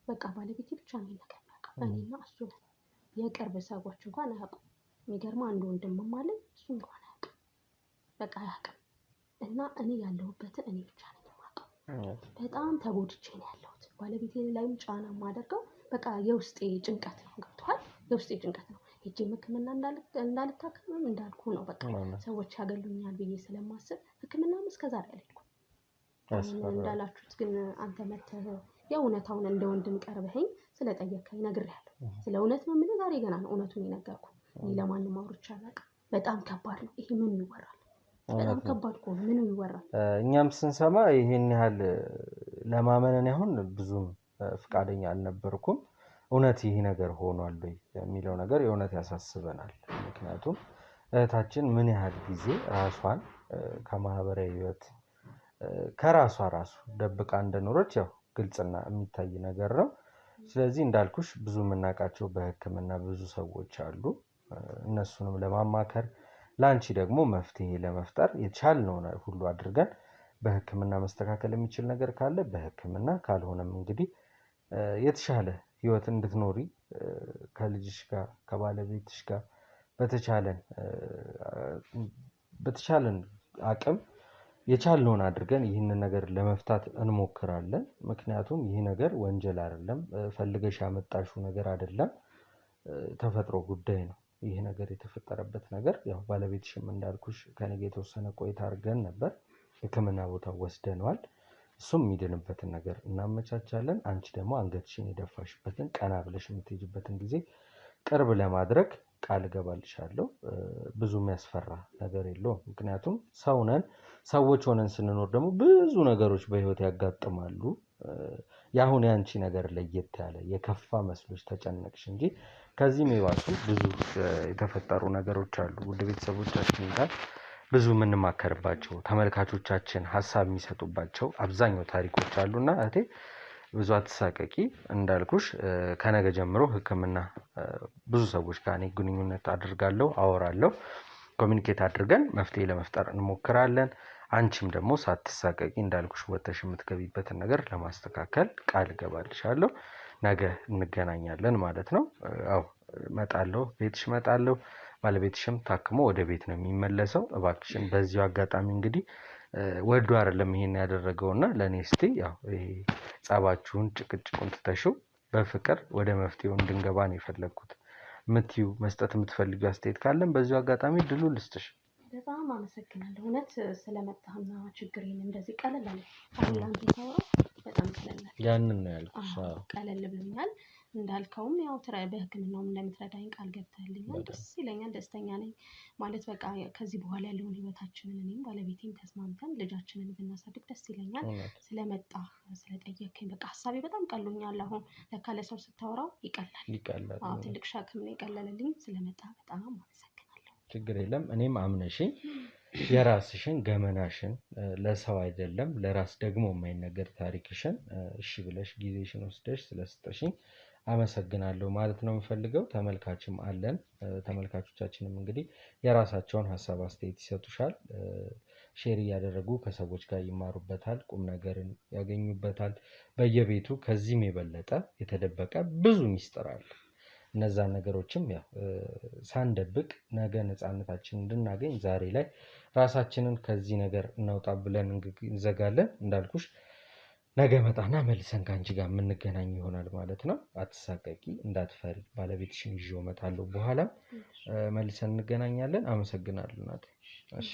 በቃ ባለቤቴ ብቻ ነው ነገር ያውቃል። እኔና እሱ ነን። የቅርብ ሰዎች እንኳን አያውቁም። የሚገርም አንድ ወንድምም አለኝ እሱ እንኳን አያውቅም። በቃ አያውቅም። እና እኔ ያለሁበትን እኔ ብቻ ነኝ የማውቀው። በጣም ተጎድቼ ነው ያለሁት። ባለቤቴ ላይም ጫና የማደርገው በቃ የውስጤ ጭንቀት ነው። ገብቶሃል? የውስጤ ጭንቀት ነው። ሄጄ ሕክምና እንዳልታከምም እንዳልኩ ነው። በቃ ሰዎች ያገሉኛል ብዬ ስለማስብ ሕክምናም እስከዛሬ አልሄድኩም። እንዳላችሁት ግን አንተ መተህ የእውነታውን እንደ ወንድም ቀርበኸኝ ስለጠየከኝ ነግሬሃለሁ። ስለ እውነት ነው የምልህ። ዛሬ ገና ነው እውነቱን የነገርኩህ። እኔ ለማንም አውርቼ አላውቅም። በጣም ከባድ ነው ይሄ። ምን ይወራል? በጣም ከባድ እኮ ነው። ምን ይወራል? እኛም ስንሰማ ይሄን ያህል ለማመን አሁን ብዙም ፍቃደኛ አልነበርኩም። እውነት ይሄ ነገር ሆኗል ወይ የሚለው ነገር የእውነት ያሳስበናል። ምክንያቱም እህታችን ምን ያህል ጊዜ ራሷን ከማህበራዊ ህይወት ከራሷ ራሱ ደብቃ እንደኖረች ያው ግልጽና የሚታይ ነገር ነው። ስለዚህ እንዳልኩሽ ብዙ የምናውቃቸው በሕክምና ብዙ ሰዎች አሉ። እነሱንም ለማማከር ላንቺ ደግሞ መፍትሄ ለመፍጠር የቻልነውን ሁሉ አድርገን በሕክምና መስተካከል የሚችል ነገር ካለ በሕክምና ካልሆነም እንግዲህ የተሻለ ህይወት እንድትኖሪ ከልጅሽ ጋር ከባለቤትሽ ጋር በተቻለን አቅም የቻልነውን አድርገን ይህንን ነገር ለመፍታት እንሞክራለን። ምክንያቱም ይህ ነገር ወንጀል አይደለም፣ ፈልገሽ ያመጣሽው ነገር አይደለም፣ ተፈጥሮ ጉዳይ ነው። ይህ ነገር የተፈጠረበት ነገር ያው ባለቤትሽም እንዳልኩሽ ከኔ ጋር የተወሰነ ቆይታ አድርገን ነበር። ሕክምና ቦታ ወስደነዋል። እሱም የሚድንበትን ነገር እናመቻቻለን። አንቺ ደግሞ አንገትሽን የደፋሽበትን ቀና ብለሽ የምትሄጂበትን ጊዜ ቅርብ ለማድረግ ቃል እገባልሻለሁ። ብዙ የሚያስፈራ ነገር የለውም። ምክንያቱም ሰው ነን። ሰዎች ሆነን ስንኖር ደግሞ ብዙ ነገሮች በህይወት ያጋጥማሉ። የአሁን ያንቺ ነገር ለየት ያለ የከፋ መስሎች ተጨነቅሽ እንጂ ከዚህም የባሱ ብዙ የተፈጠሩ ነገሮች አሉ። ውድ ቤተሰቦቻችን ጋር ብዙ የምንማከርባቸው ተመልካቾቻችን ሀሳብ የሚሰጡባቸው አብዛኛው ታሪኮች አሉና እህቴ ብዙ አትሳቀቂ። እንዳልኩሽ ከነገ ጀምሮ ሕክምና ብዙ ሰዎች ጋር እኔ ግንኙነት አድርጋለሁ፣ አወራለሁ። ኮሚኒኬት አድርገን መፍትሄ ለመፍጠር እንሞክራለን። አንቺም ደግሞ ሳትሳቀቂ እንዳልኩሽ ወተሽ የምትገቢበትን ነገር ለማስተካከል ቃል እገባልሻለሁ። ነገ እንገናኛለን ማለት ነው። አዎ እመጣለሁ፣ ቤትሽ እመጣለሁ። ባለቤትሽም ታክሞ ወደ ቤት ነው የሚመለሰው። እባክሽን በዚሁ አጋጣሚ እንግዲህ ወዶ አይደለም ይሄን ያደረገውና ለኔ እስቲ ያው ይሄ ጸባችሁን ጭቅጭቁን ትተሽው በፍቅር ወደ መፍትሄው እንድንገባ ነው የፈለኩት። ምትዩ መስጠት የምትፈልጊው አስተያየት ካለን በዚሁ አጋጣሚ ድሉ ልስጥሽ። በጣም አመሰግናለሁ እውነት ስለመጣህና ችግሬን እንደዚህ ቀለል አለ አላንተ ሰው በጣም ቀለል ያንን ነው ያልኩሽ። ቀለል ብሎኛል። እንዳልከውም ያው በህክምናውም እንደምትረዳኝ ቃል ገብተህልኛል። ደስ ይለኛል፣ ደስተኛ ነኝ። ማለት በቃ ከዚህ በኋላ ያለውን ህይወታችንን እኔም ባለቤቴም ተስማምተን ልጃችንን ብናሳድግ ደስ ይለኛል። ስለመጣ ስለጠየከኝ በቃ ሀሳቤ በጣም ቀሎኛል። አሁን ለካ ለሰው ስታወራው ይቀላል። ትልቅ ሸክም ነው የቀለለልኝ። ስለመጣ በጣም አመሰግናለሁ። ችግር የለም። እኔም አምነሽኝ የራስሽን ገመናሽን ለሰው አይደለም ለራስ ደግሞ የማይነገር ታሪክሽን እሺ ብለሽ ጊዜሽን ወስደሽ ስለሰጠሽኝ አመሰግናለሁ ማለት ነው የምፈልገው። ተመልካችም አለን። ተመልካቾቻችንም እንግዲህ የራሳቸውን ሀሳብ አስተያየት ይሰጡሻል። ሼር እያደረጉ ከሰዎች ጋር ይማሩበታል፣ ቁም ነገርን ያገኙበታል። በየቤቱ ከዚህም የበለጠ የተደበቀ ብዙ ሚስጥር አለ። እነዛን ነገሮችም ያው ሳንደብቅ ነገ ነፃነታችንን እንድናገኝ ዛሬ ላይ ራሳችንን ከዚህ ነገር እናውጣ ብለን እንዘጋለን። እንዳልኩሽ ነገ መጣና መልሰን ከአንቺ ጋር የምንገናኝ ይሆናል ማለት ነው። አትሳቀቂ፣ እንዳትፈሪ። ባለቤትሽን ይዤ እመጣለሁ። በኋላም መልሰን እንገናኛለን። አመሰግናለሁ እናቴ። እሺ።